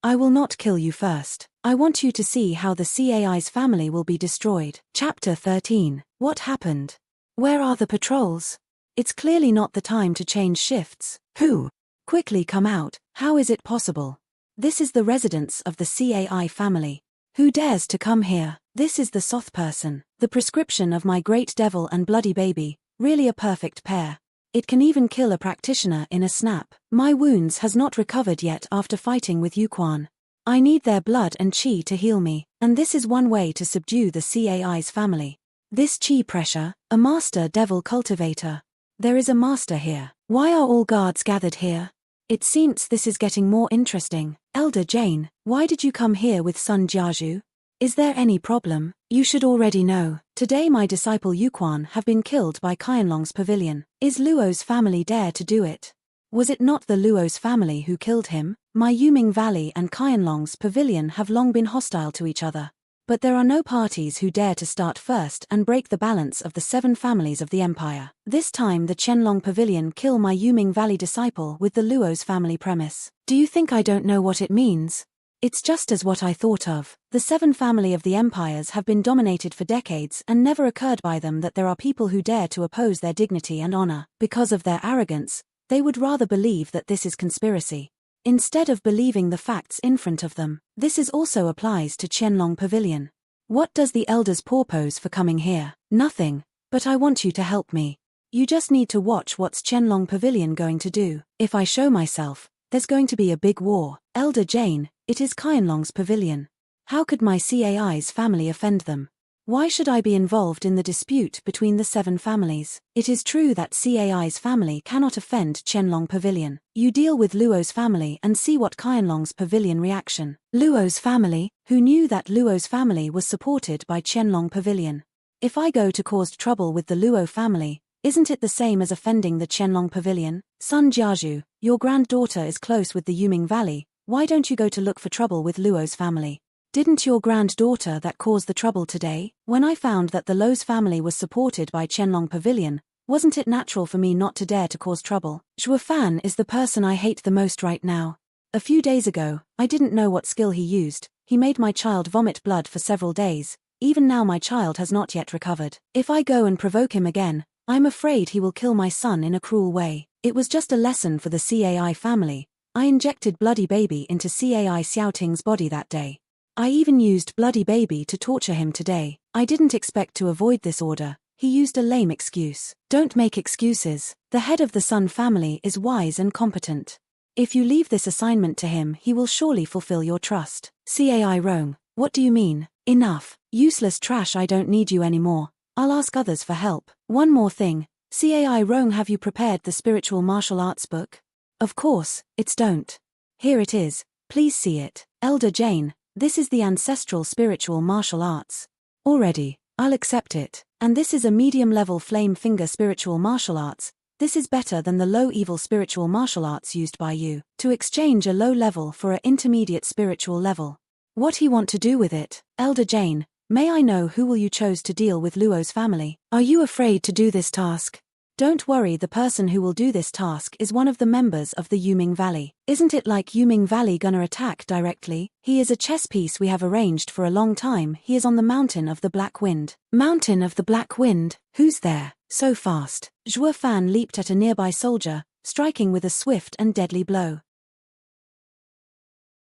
I will not kill you first. I want you to see how the Cai's family will be destroyed. Chapter 13. What happened? Where are the patrols? It's clearly not the time to change shifts. Who? Quickly come out. How is it possible? This is the residence of the Cai family. Who dares to come here? This is the Soth person. The prescription of my great devil and bloody baby, really a perfect pair. It can even kill a practitioner in a snap. My wounds has not recovered yet after fighting with Yuquan. I need their blood and chi to heal me, and this is one way to subdue the Cai's family. This chi pressure, a master devil cultivator. There is a master here. Why are all guards gathered here? It seems this is getting more interesting. Elder Jane, why did you come here with Sun Jiaju? Is there any problem? You should already know. Today my disciple Yuquan have been killed by Qianlong's pavilion. Is Luo's family dare to do it? Was it not the Luo's family who killed him? My Yuming Valley and Qianlong's pavilion have long been hostile to each other. But there are no parties who dare to start first and break the balance of the seven families of the empire. This time the Qianlong pavilion kill my Yuming Valley disciple with the Luo's family premise. Do you think I don't know what it means? It's just as what I thought of. The seven family of the empires have been dominated for decades and never occurred by them that there are people who dare to oppose their dignity and honor. Because of their arrogance, they would rather believe that this is conspiracy, instead of believing the facts in front of them. This is also applies to Qianlong Pavilion. What does the elders purpose for coming here? Nothing, but I want you to help me. You just need to watch what's Qianlong Pavilion going to do. If I show myself, there's going to be a big war. Elder Jane, it is Qianlong's pavilion. How could my Cai's family offend them? Why should I be involved in the dispute between the seven families? It is true that Cai's family cannot offend Qianlong Pavilion. You deal with Luo's family and see what Qianlong's pavilion reaction. Luo's family, who knew that Luo's family was supported by Qianlong Pavilion. If I go to cause trouble with the Luo family, isn't it the same as offending the Qianlong Pavilion? Sun Jiaju, your granddaughter is close with the Yuming Valley. Why don't you go to look for trouble with Luo's family? Didn't your granddaughter that cause the trouble today? When I found that the Luo's family was supported by Qianlong Pavilion, wasn't it natural for me not to dare to cause trouble? Zhuo Fan is the person I hate the most right now. A few days ago, I didn't know what skill he used. He made my child vomit blood for several days. Even now my child has not yet recovered. If I go and provoke him again, I'm afraid he will kill my son in a cruel way. It was just a lesson for the Cai family. I injected Bloody Baby into Cai Xiaoting's body that day. I even used Bloody Baby to torture him today. I didn't expect to avoid this order. He used a lame excuse. Don't make excuses. The head of the Sun family is wise and competent. If you leave this assignment to him, he will surely fulfill your trust. Cai Rong, what do you mean? Enough. Useless trash, I don't need you anymore. I'll ask others for help. One more thing. Cai Rong, have you prepared the spiritual martial arts book? Of course, it's don't. Here it is. Please see it. Elder Jane, this is the ancestral spiritual martial arts. Already, I'll accept it. And this is a medium-level flame finger spiritual martial arts. This is better than the low evil spiritual martial arts used by you. To exchange a low level for an intermediate spiritual level. What he want to do with it? Elder Jane, may I know who will you chose to deal with Luo's family? Are you afraid to do this task? Don't worry, the person who will do this task is one of the members of the Yuming Valley. Isn't it like Yuming Valley gonna attack directly? He is a chess piece we have arranged for a long time. He is on the Mountain of the Black Wind. Mountain of the Black Wind? Who's there? So fast. Zhuo Fan leaped at a nearby soldier, striking with a swift and deadly blow.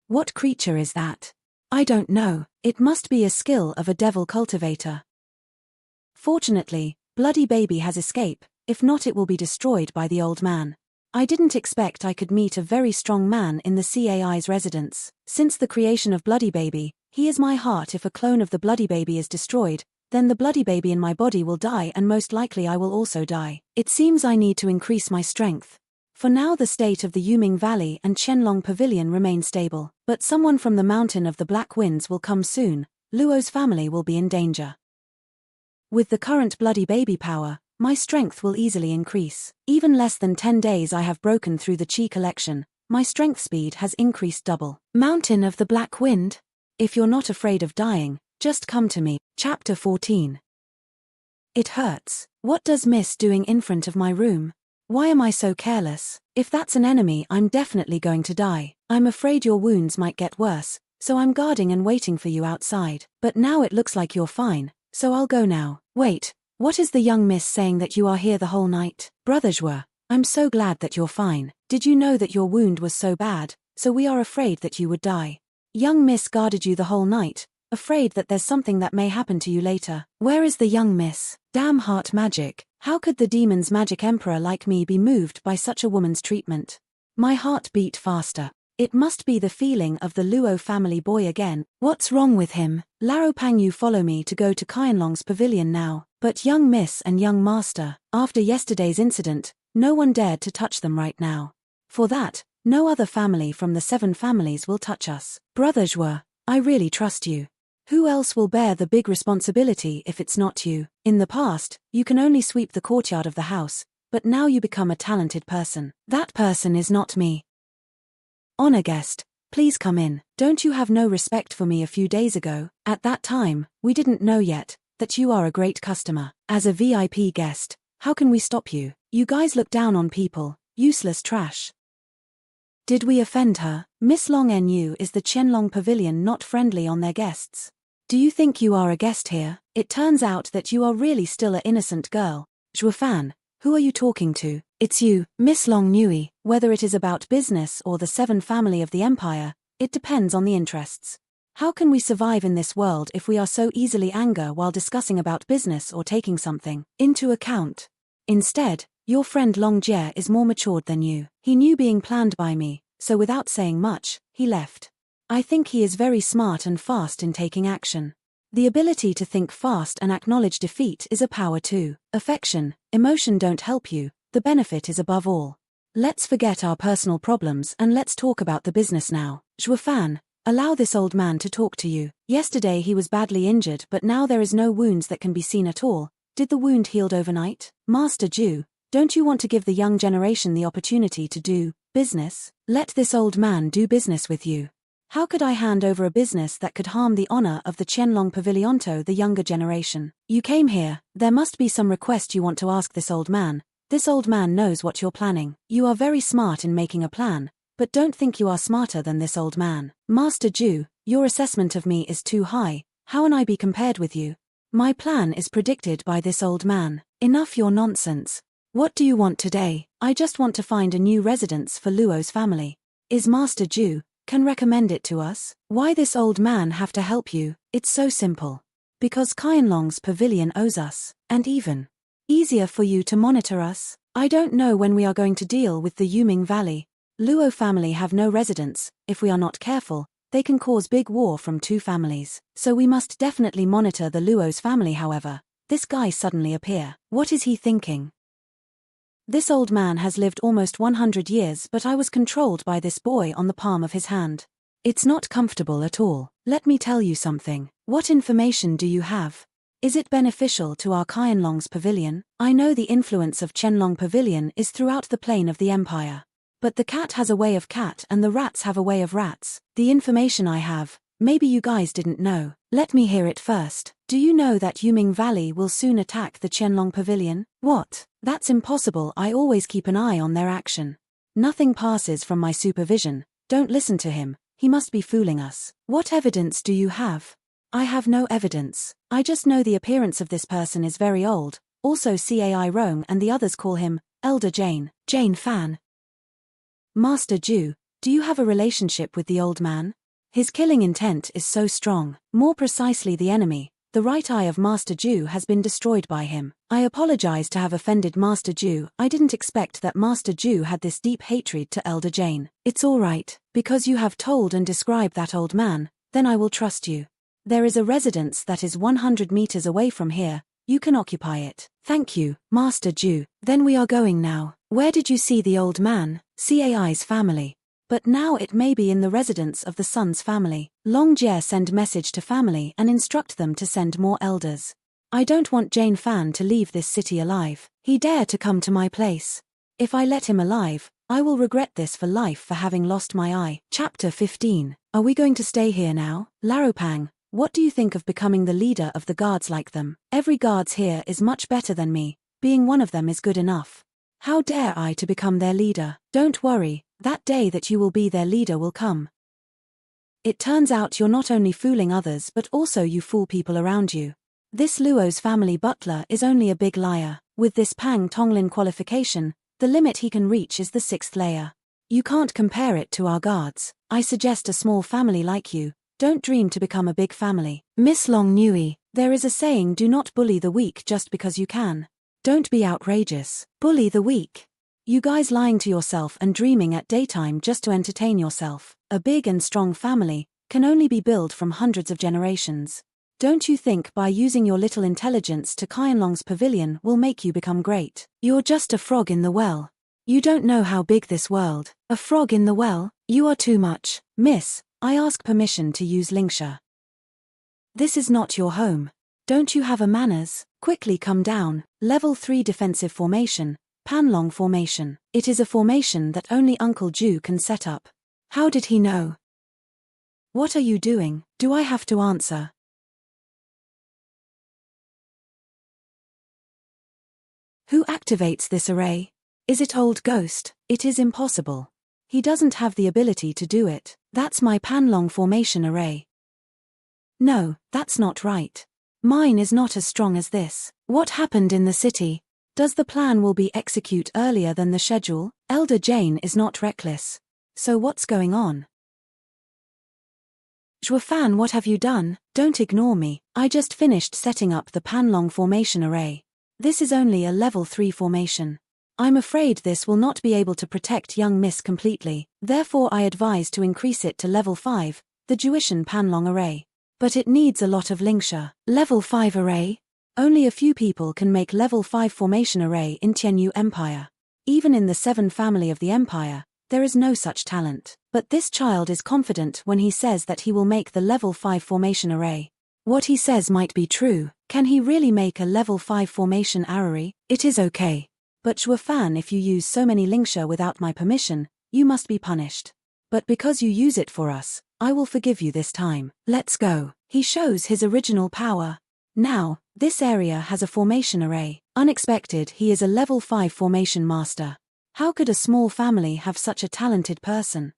What creature is that? I don't know. It must be a skill of a devil cultivator. Fortunately, Bloody Baby has escaped. If not, it will be destroyed by the old man. I didn't expect I could meet a very strong man in the CAI's residence. Since the creation of Bloody Baby, he is my heart. If a clone of the Bloody Baby is destroyed, then the Bloody Baby in my body will die, and most likely I will also die. It seems I need to increase my strength. For now, the state of the Yuming Valley and Qianlong Pavilion remain stable, but someone from the Mountain of the Black Winds will come soon. Luo's family will be in danger. With the current Bloody Baby power, my strength will easily increase. Even less than 10 days I have broken through the Qi collection. My strength speed has increased double. Mountain of the Black Wind? If you're not afraid of dying, just come to me. Chapter 14. It hurts. What does Miss doing in front of my room? Why am I so careless? If that's an enemy, I'm definitely going to die. I'm afraid your wounds might get worse, so I'm guarding and waiting for you outside. But now it looks like you're fine, so I'll go now. Wait. What is the young miss saying that you are here the whole night? Brother Zhuo, I'm so glad that you're fine. Did you know that your wound was so bad, so we are afraid that you would die. Young miss guarded you the whole night, afraid that there's something that may happen to you later. Where is the young miss? Damn heart magic. How could the demon's magic emperor like me be moved by such a woman's treatment? My heart beat faster. It must be the feeling of the Luo family boy again. What's wrong with him? Laro Pangyu, follow me to go to Qianlong's pavilion now. But young miss and young master, after yesterday's incident, no one dared to touch them right now. For that, no other family from the 7 families will touch us. Brother Zhuo, I really trust you. Who else will bear the big responsibility if it's not you? In the past, you can only sweep the courtyard of the house, but now you become a talented person. That person is not me. Honor guest, please come in. Don't you have no respect for me a few days ago? At that time, we didn't know yet that you are a great customer. As a VIP guest, how can we stop you? You guys look down on people, useless trash. Did we offend her? Miss Long Nu is the Qianlong Pavilion not friendly on their guests. Do you think you are a guest here? It turns out that you are really still an innocent girl. Zhuo Fan, who are you talking to? It's you, Miss Long Nui. Whether it is about business or the 7 family of the empire, it depends on the interests. How can we survive in this world if we are so easily angry while discussing about business or taking something into account? Instead, your friend Long Jie is more matured than you. He knew being planned by me, so without saying much, he left. I think he is very smart and fast in taking action. The ability to think fast and acknowledge defeat is a power too. Affection, emotion don't help you, the benefit is above all. Let's forget our personal problems and let's talk about the business now. Zhuo Fan, allow this old man to talk to you. Yesterday he was badly injured, but now there is no wounds that can be seen at all. Did the wound healed overnight? Master Zhu, don't you want to give the young generation the opportunity to do business? Let this old man do business with you. How could I hand over a business that could harm the honor of the Qianlong Pavilion to the younger generation? You came here, there must be some request you want to ask this old man. This old man knows what you're planning. You are very smart in making a plan, but don't think you are smarter than this old man. Master Zhu, your assessment of me is too high. How can I be compared with you? My plan is predicted by this old man. Enough your nonsense. What do you want today? I just want to find a new residence for Luo's family. Is Master Zhu can recommend it to us? Why this old man have to help you? It's so simple. Because Qianlong's pavilion owes us, and even easier for you to monitor us. I don't know when we are going to deal with the Yuming Valley. Luo family have no residence. If we are not careful, they can cause big war from 2 families. So we must definitely monitor the Luo's family. However, this guy suddenly appear. What is he thinking? This old man has lived almost 100 years, but I was controlled by this boy on the palm of his hand. It's not comfortable at all. Let me tell you something. What information do you have? Is it beneficial to our Qianlong's pavilion? I know the influence of Qianlong Pavilion is throughout the plane of the empire. But the cat has a way of cat and the rats have a way of rats. The information I have Maybe you guys didn't know. Let me hear it first. Do you know that Yuming Valley will soon attack the Qianlong Pavilion? What? That's impossible. I always keep an eye on their action. Nothing passes from my supervision. Don't listen to him. He must be fooling us. What evidence do you have? I have no evidence. I just know the appearance of this person is very old. Also Cai Rong and the others call him Elder Jane. Jane Fan. Master Ju, do you have a relationship with the old man? His killing intent is so strong. More precisely, the enemy, the right eye of Master Ju, has been destroyed by him. I apologize to have offended Master Ju. I didn't expect that Master Ju had this deep hatred to Elder Jane. It's all right, because you have told and described that old man, then I will trust you. There is a residence that is 100 meters away from here. You can occupy it. Thank you, Master Ju. Then we are going now. Where did you see the old man? Cai's family. But now it may be in the residence of the son's family. Long Jie, send message to family and instruct them to send more elders. I don't want Jane Fan to leave this city alive. He dare to come to my place. If I let him alive, I will regret this for life for having lost my eye. Chapter 15. Are we going to stay here now? Laropang, what do you think of becoming the leader of the guards like them? Every guards here is much better than me. Being one of them is good enough. How dare I to become their leader? Don't worry. That day that you will be their leader will come. It turns out you're not only fooling others but also you fool people around you. This Luo's family butler is only a big liar. With this Pang Tonglin qualification, the limit he can reach is the 6th layer. You can't compare it to our guards. I suggest a small family like you. Don't dream to become a big family. Miss Long Nui, there is a saying, do not bully the weak just because you can. Don't be outrageous. Bully the weak. You guys lying to yourself and dreaming at daytime just to entertain yourself. A big and strong family can only be built from hundreds of generations. Don't you think by using your little intelligence to Qianlong's pavilion will make you become great? You're just a frog in the well. You don't know how big this world. A frog in the well? You are too much. Miss, I ask permission to use Lingsha. This is not your home. Don't you have a manners? Quickly come down. Level 3 defensive formation. Panlong formation. It is a formation that only Uncle Ju can set up. How did he know? What are you doing? Do I have to answer? Who activates this array? Is it Old Ghost? It is impossible. He doesn't have the ability to do it. That's my Panlong formation array. No, that's not right. Mine is not as strong as this. What happened in the city? Does the plan will be execute earlier than the schedule? Elder Jane is not reckless. So what's going on? Zhuofan, what have you done? Don't ignore me. I just finished setting up the Panlong formation array. This is only a level 3 formation. I'm afraid this will not be able to protect young Miss completely. Therefore I advise to increase it to level 5, the Jewishan Panlong array. But it needs a lot of Lingsha. Level 5 array? Only a few people can make level 5 formation array in Tianyu Empire. Even in the 7 family of the empire, there is no such talent. But this child is confident when he says that he will make the level 5 formation array. What he says might be true. Can he really make a level 5 formation array? It is okay. But Zhuofan, if you use so many Lingsha without my permission, you must be punished. But because you use it for us, I will forgive you this time. Let's go. He shows his original power. Now, this area has a formation array. Unexpected, he is a level 5 formation master. How could a small family have such a talented person?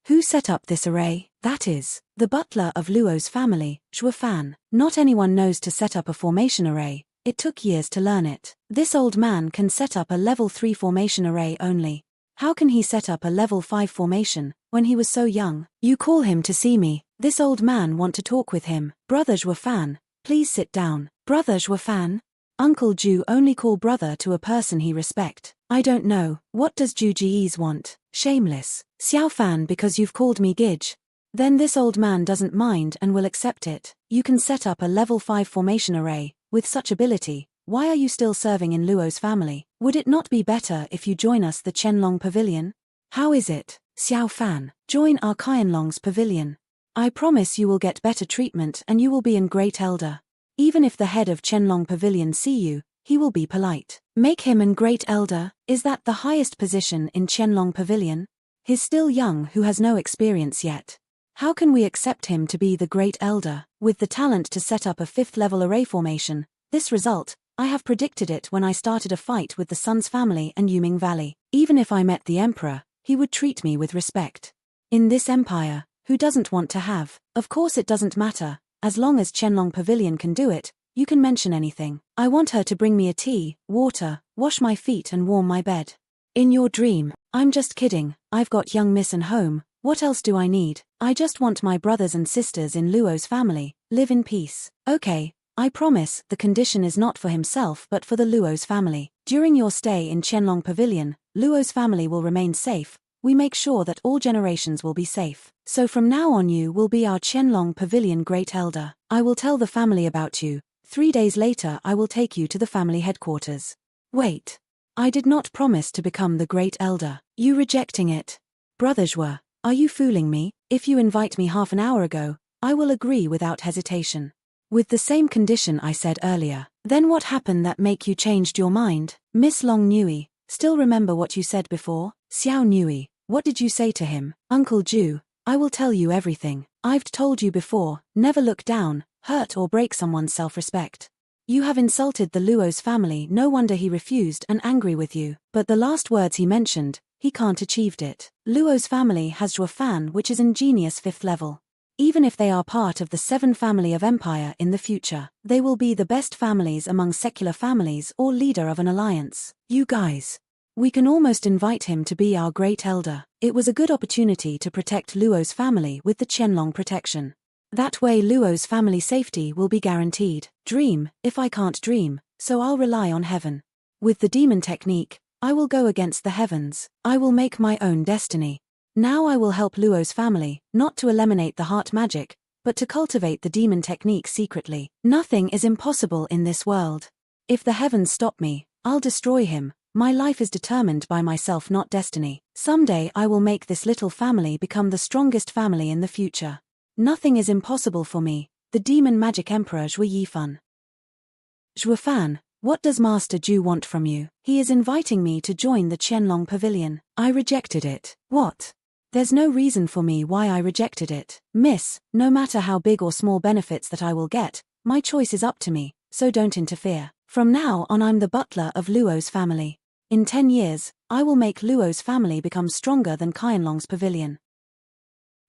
Who set up this array? That is, the butler of Luo's family, Zhuofan. Not anyone knows to set up a formation array. It took years to learn it. This old man can set up a level 3 formation array only. How can he set up a level 5 formation when he was so young? You call him to see me. This old man want to talk with him. Brother Zhuofan, please sit down. Brother Zhuofan? Uncle Ju only call brother to a person he respect. I don't know. What does Ju Ji's want? Shameless. Xiaofan, because you've called me Gij. Then this old man doesn't mind and will accept it. You can set up a level 5 formation array. With such ability, why are you still serving in Luo's family? Would it not be better if you join us the Qianlong Pavilion? How is it? Xiaofan, join our Qianlong's pavilion. I promise you will get better treatment and you will be a great elder. Even if the head of Qianlong Pavilion see you, he will be polite. Make him an great elder. Is that the highest position in Qianlong Pavilion? He's still young who has no experience yet. How can we accept him to be the great elder, with the talent to set up a 5th-level array formation? This result, I have predicted it when I started a fight with the Sun's family and Yuming Valley. Even if I met the Emperor, he would treat me with respect. In this empire, who doesn't want to have? Of course it doesn't matter, as long as Qianlong Pavilion can do it, you can mention anything. I want her to bring me a tea, water, wash my feet and warm my bed. In your dream. I'm just kidding, I've got young miss and home, what else do I need? I just want my brothers and sisters in Luo's family, live in peace. Okay, I promise, the condition is not for himself but for the Luo's family. During your stay in Qianlong Pavilion, Luo's family will remain safe. We make sure that all generations will be safe. So from now on you will be our Qianlong Pavilion Great Elder. I will tell the family about you. 3 days later I will take you to the family headquarters. Wait. I did not promise to become the Great Elder. You rejecting it? Brother Zhua, are you fooling me? If you invite me half an hour ago, I will agree without hesitation. With the same condition I said earlier. Then what happened that make you changed your mind? Miss Long Nui, still remember what you said before? Xiao Nui, what did you say to him? Uncle Ju, I will tell you everything. I've told you before, never look down, hurt or break someone's self-respect. You have insulted the Luo's family, no wonder he refused and angry with you. But the last words he mentioned, he can't achieved it. Luo's family has Zhua Fan, which is ingenious 5th level. Even if they are part of the 7 family of empire in the future, they will be the best families among secular families or leader of an alliance. You guys. We can almost invite him to be our great elder. It was a good opportunity to protect Luo's family with the Qianlong protection. That way Luo's family safety will be guaranteed. Dream, if I can't dream, so I'll rely on heaven. With the demon technique, I will go against the heavens. I will make my own destiny. Now I will help Luo's family, not to eliminate the heart magic, but to cultivate the demon technique secretly. Nothing is impossible in this world. If the heavens stop me, I'll destroy him. My life is determined by myself, not destiny. Someday I will make this little family become the strongest family in the future. Nothing is impossible for me, the demon magic emperor Zhua Yifan. Zhua Fan, what does Master Ju want from you? He is inviting me to join the Qianlong Pavilion. I rejected it. What? There's no reason for me why I rejected it. Miss, no matter how big or small benefits that I will get, my choice is up to me, so don't interfere. From now on I'm the butler of Luo's family. In 10 years, I will make Luo's family become stronger than Qianlong's pavilion.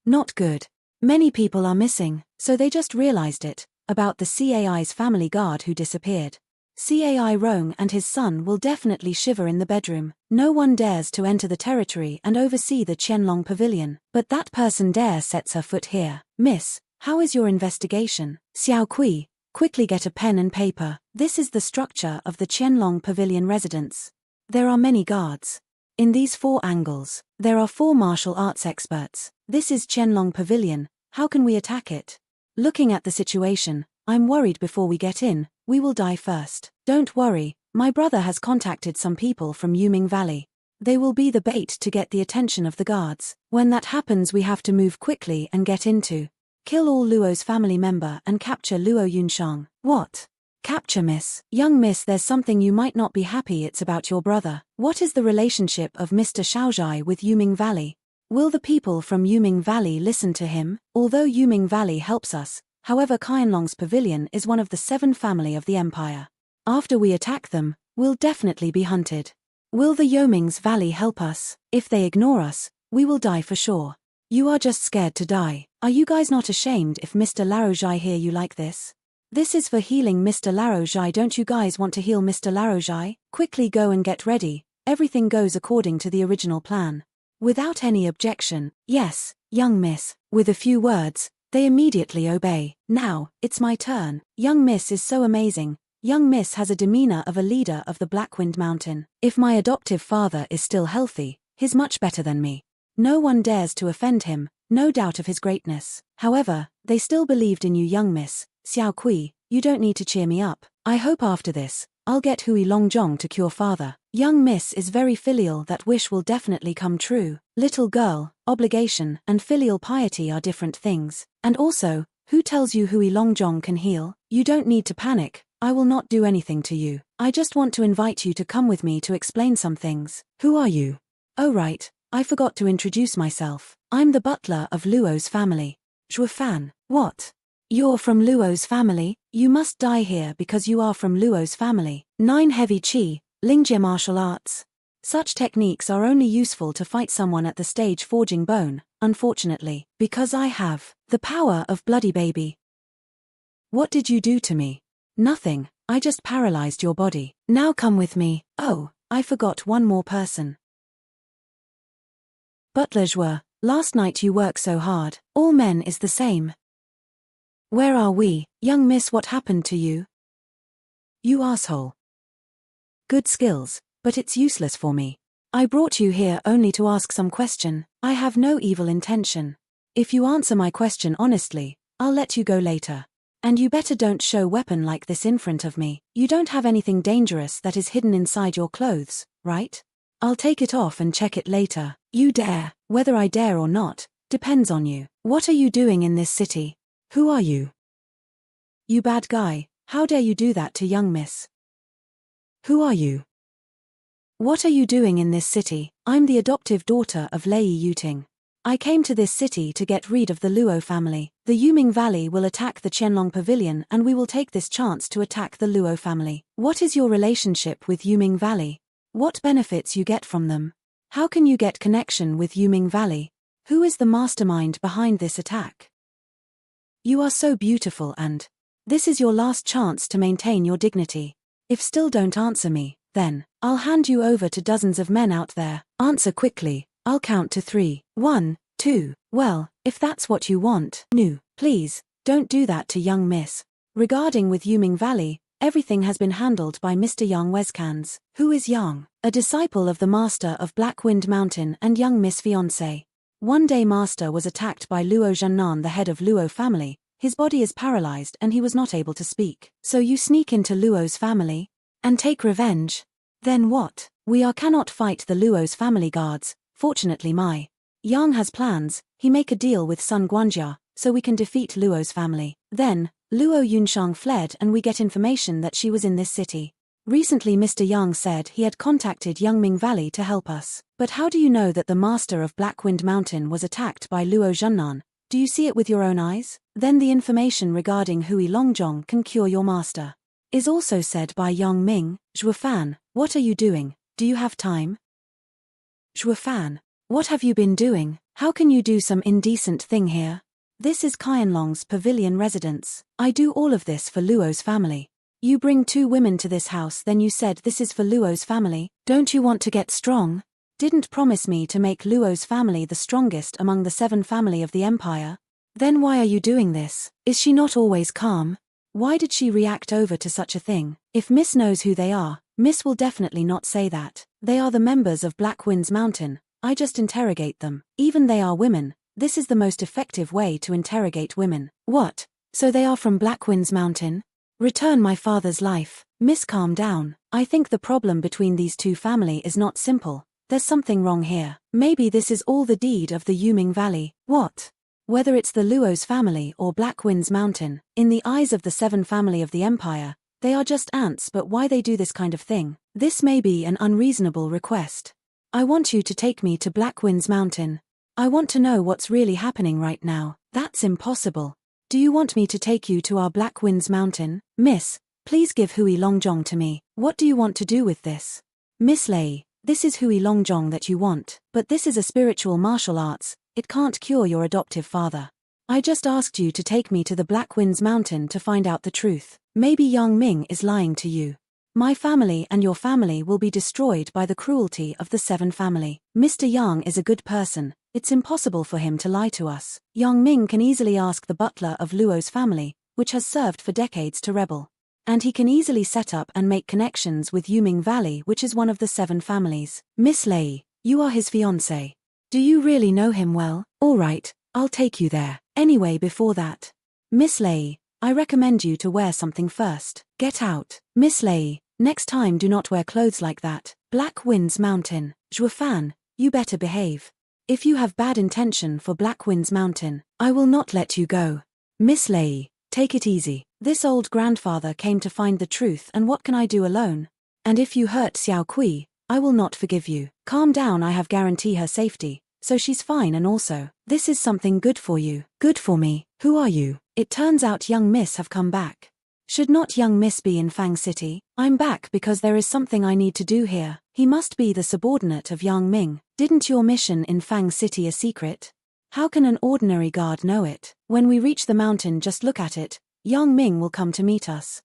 Not good. Many people are missing, so they just realized it, about the CAI's family guard who disappeared. CAI Rong and his son will definitely shiver in the bedroom. No one dares to enter the territory and oversee the Qianlong Pavilion, but that person dare sets her foot here. Miss, how is your investigation? Xiao Kui, quickly get a pen and paper. This is the structure of the Qianlong Pavilion residence. There are many guards. In these 4 angles, there are 4 martial arts experts. This is Qianlong Pavilion, how can we attack it? Looking at the situation, I'm worried before we get in, we will die first. Don't worry, my brother has contacted some people from Yuming Valley. They will be the bait to get the attention of the guards. When that happens we have to move quickly and get into. Kill all Luo's family member and capture Luo Yunshang. What? Capture miss. Young miss, there's something you might not be happy it's about your brother. What is the relationship of Mr. Shaozhai with Yuming Valley? Will the people from Yuming Valley listen to him? Although Yuming Valley helps us, however Qianlong's pavilion is one of the 7 family of the empire. After we attack them, we'll definitely be hunted. Will the Yoming's Valley help us? If they ignore us, we will die for sure. You are just scared to die. Are you guys not ashamed if Mr. Laozhai hear you like this? This is for healing Mr. Laozhai. Don't you guys want to heal Mr. Laozhai? Quickly go and get ready. Everything goes according to the original plan. Without any objection, yes, young miss. With a few words, they immediately obey. Now, it's my turn. Young miss is so amazing. Young miss has a demeanor of a leader of the Blackwind Mountain. If my adoptive father is still healthy, he's much better than me. No one dares to offend him, no doubt of his greatness. However, they still believed in you, young miss. Xiao Kui, you don't need to cheer me up. I hope after this, I'll get Hui Longjong to cure father. Young miss is very filial, that wish will definitely come true. Little girl, obligation and filial piety are different things. And also, who tells you Hui Longjong can heal? You don't need to panic, I will not do anything to you. I just want to invite you to come with me to explain some things. Who are you? Oh right, I forgot to introduce myself. I'm the butler of Luo's family. Zhuofan, what? You're from Luo's family? You must die here because you are from Luo's family. 9 Heavy Qi, Lingjie martial arts. Such techniques are only useful to fight someone at the stage forging bone, unfortunately, because I have the power of Bloody Baby. What did you do to me? Nothing, I just paralyzed your body. Now come with me. Oh, I forgot one more person. Butler Zhuo, last night you work so hard. All men is the same. Where are we, young miss? What happened to you? You asshole. Good skills, but it's useless for me. I brought you here only to ask some question. I have no evil intention. If you answer my question honestly, I'll let you go later. And you better don't show weapon like this in front of me. You don't have anything dangerous that is hidden inside your clothes, right? I'll take it off and check it later. You dare. Whether I dare or not, depends on you. What are you doing in this city? Who are you? You bad guy, how dare you do that to young miss? Who are you? What are you doing in this city? I'm the adoptive daughter of Lei Yuting. I came to this city to get rid of the Luo family. The Yuming Valley will attack the Qianlong Pavilion and we will take this chance to attack the Luo family. What is your relationship with Yuming Valley? What benefits you get from them? How can you get connection with Yuming Valley? Who is the mastermind behind this attack? You are so beautiful and this is your last chance to maintain your dignity. If still don't answer me, then I'll hand you over to dozens of men out there. Answer quickly, I'll count to 3. 1, 2. Well, if that's what you want. No, please, don't do that to young miss. Regarding with Yuming Valley, everything has been handled by Mr. Yang Weskans. Who is Yang? A disciple of the master of Black Wind Mountain and young miss fiancé. One day master was attacked by Luo Zhennan, the head of Luo family. His body is paralyzed and he was not able to speak. So you sneak into Luo's family and take revenge? Then what? We cannot fight the Luo's family guards. Fortunately my Yang has plans. He make a deal with Sun Guanjia, so we can defeat Luo's family. Then, Luo Yunshang fled and we get information that she was in this city. Recently Mr. Yang said he had contacted Yangming Valley to help us. But how do you know that the master of Blackwind Mountain was attacked by Luo Zhennan? Do you see it with your own eyes? Then the information regarding Hui Longzhong can cure your master is also said by Yang Ming. Zhuofan, what are you doing? Do you have time? Zhuofan, what have you been doing? How can you do some indecent thing here? This is Qianlong's pavilion residence. I do all of this for Luo's family. You bring 2 women to this house, then you said this is for Luo's family. Don't you want to get strong? Didn't promise me to make Luo's family the strongest among the 7 family of the empire? Then why are you doing this? Is she not always calm? Why did she react over to such a thing? If Miss knows who they are, Miss will definitely not say that. They are the members of Black Wind's Mountain. I just interrogate them. Even they are women. This is the most effective way to interrogate women. What? So they are from Black Wind's Mountain? Return my father's life. Miss, calm down. I think the problem between these 2 family is not simple. There's something wrong here. Maybe this is all the deed of the Yuming Valley. What? Whether it's the Luo's family or Black Wind's Mountain, in the eyes of the 7 family of the empire, they are just ants. But why they do this kind of thing? This may be an unreasonable request. I want you to take me to Black Wind's Mountain. I want to know what's really happening right now. That's impossible. Do you want me to take you to our Black Wind's Mountain? Miss, please give Hui Longzhong to me. What do you want to do with this? Miss Lei, this is Hui Longzhong that you want, but this is a spiritual martial arts. It can't cure your adoptive father. I just asked you to take me to the Black Wind's Mountain to find out the truth. Maybe Yang Ming is lying to you. My family and your family will be destroyed by the cruelty of the 7 family. Mr. Yang is a good person. It's impossible for him to lie to us. Yang Ming can easily ask the butler of Luo's family, which has served for decades to rebel. And he can easily set up and make connections with Yuming Valley, which is one of the 7 families. Miss Lei, you are his fiancé. Do you really know him well? All right, I'll take you there. Anyway, before that, Miss Lei, I recommend you to wear something first. Get out. Miss Lei, next time do not wear clothes like that. Black Wind's Mountain. Zhuofan, you better behave. If you have bad intention for Black Wind's Mountain, I will not let you go. Miss Lei, take it easy. This old grandfather came to find the truth, and what can I do alone? And if you hurt Xiao Kui, I will not forgive you. Calm down, I have guarantee her safety. So she's fine, and also, this is something good for you. Good for me. Who are you? It turns out young miss have come back. Should not young miss be in Fang City? I'm back because there is something I need to do here. He must be the subordinate of Yang Ming. Didn't your mission in Fang City a secret? How can an ordinary guard know it? When we reach the mountain, just look at it. Yang Ming will come to meet us.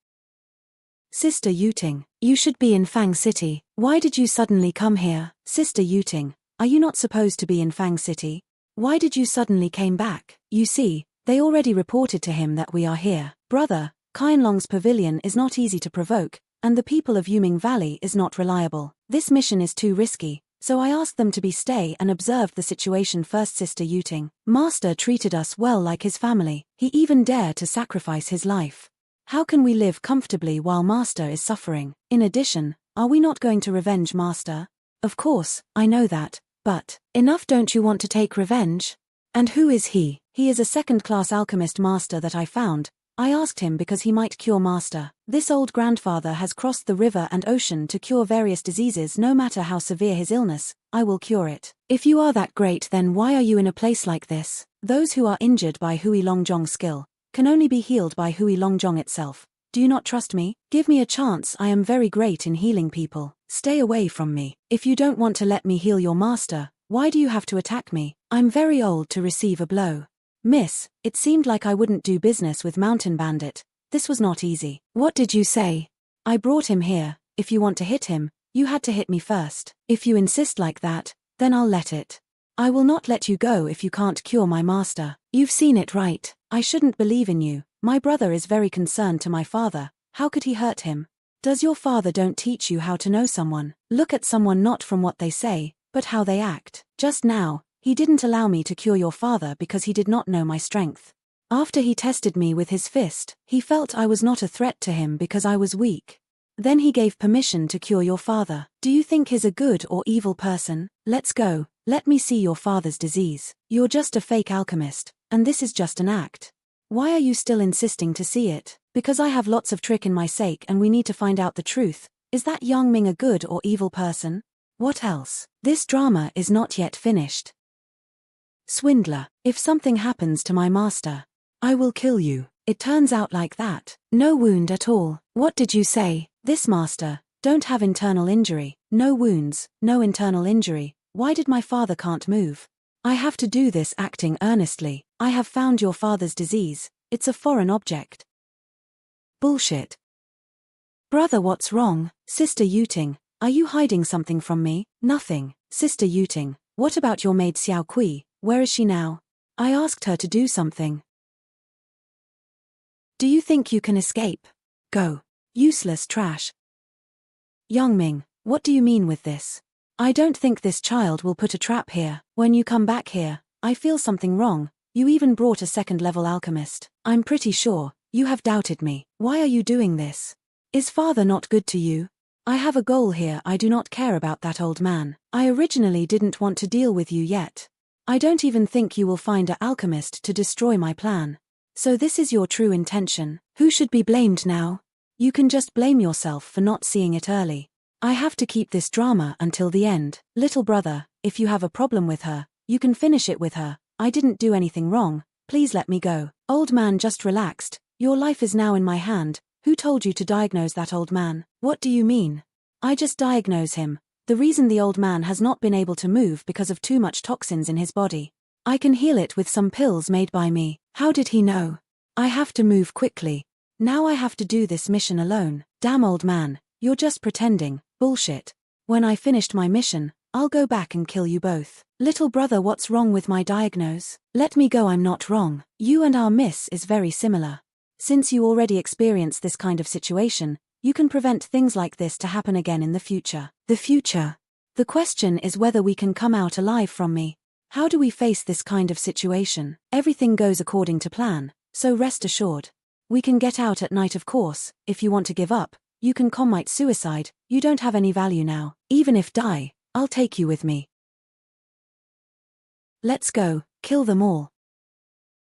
Sister Yuting, you should be in Fang City. Why did you suddenly come here? Sister Yuting, are you not supposed to be in Fang City? Why did you suddenly came back? You see, they already reported to him that we are here. Brother, Qianlong's pavilion is not easy to provoke, and the people of Yuming Valley is not reliable. This mission is too risky, so I asked them to stay and observe the situation first. Sister Yuting, Master treated us well like his family. He even dared to sacrifice his life. How can we live comfortably while Master is suffering? In addition, are we not going to revenge Master? Of course, I know that, but enough, don't you want to take revenge? And who is he? He is a second-class alchemist master that I found. I asked him because he might cure Master. This old grandfather has crossed the river and ocean to cure various diseases. No matter how severe his illness, I will cure it. If you are that great, then why are you in a place like this? Those who are injured by Hui Longjong's skill can only be healed by Hui Longjong itself. Do you not trust me? Give me a chance. I am very great in healing people. Stay away from me. If you don't want to let me heal your master, why do you have to attack me? I'm very old to receive a blow. Miss, it seemed like I wouldn't do business with Mountain Bandit. This was not easy. What did you say? I brought him here. If you want to hit him, you had to hit me first. If you insist like that, then I'll let it. I will not let you go if you can't cure my master. You've seen it, right? I shouldn't believe in you. My brother is very concerned to my father. How could he hurt him? Does your father don't teach you how to know someone? Look at someone not from what they say, but how they act. Just now, he didn't allow me to cure your father because he did not know my strength. After he tested me with his fist, he felt I was not a threat to him because I was weak. Then he gave permission to cure your father. Do you think he's a good or evil person? Let's go. Let me see your father's disease. You're just a fake alchemist, and this is just an act. Why are you still insisting to see it? Because I have lots of trick in my sake and we need to find out the truth. Is that Yang Ming a good or evil person? What else? This drama is not yet finished. Swindler, if something happens to my master, I will kill you. It turns out like that. No wound at all. What did you say? This master don't have internal injury. No wounds, no internal injury. Why did my father can't move? I have to do this acting earnestly. I have found your father's disease. It's a foreign object. Bullshit. Brother, what's wrong? Sister Yuting, are you hiding something from me? Nothing. Sister Yuting, what about your maid Xiao Kui? Where is she now? I asked her to do something. Do you think you can escape? Go. Useless trash. Yang Ming, what do you mean with this? I don't think this child will put a trap here. When you come back here, I feel something wrong. You even brought a second-level alchemist. I'm pretty sure you have doubted me. Why are you doing this? Is father not good to you? I have a goal here. I do not care about that old man. I originally didn't want to deal with you yet. I don't even think you will find an alchemist to destroy my plan. So this is your true intention. Who should be blamed now? You can just blame yourself for not seeing it early. I have to keep this drama until the end. Little brother, if you have a problem with her, you can finish it with her. I didn't do anything wrong. Please let me go. Old man, just relaxed. Your life is now in my hand. Who told you to diagnose that old man? What do you mean? I just diagnose him. The reason the old man has not been able to move because of too much toxins in his body. I can heal it with some pills made by me. How did he know? I have to move quickly. Now I have to do this mission alone. Damn old man, you're just pretending. Bullshit. When I finished my mission, I'll go back and kill you both. Little brother, what's wrong with my diagnose? Let me go, I'm not wrong. You and our miss is very similar. Since you already experienced this kind of situation, you can prevent things like this to happen again in the future. The future. The question is whether we can come out alive from me. How do we face this kind of situation? Everything goes according to plan, so rest assured. We can get out at night, of course. If you want to give up, you can commit suicide. You don't have any value now. Even if die, I'll take you with me. Let's go, kill them all.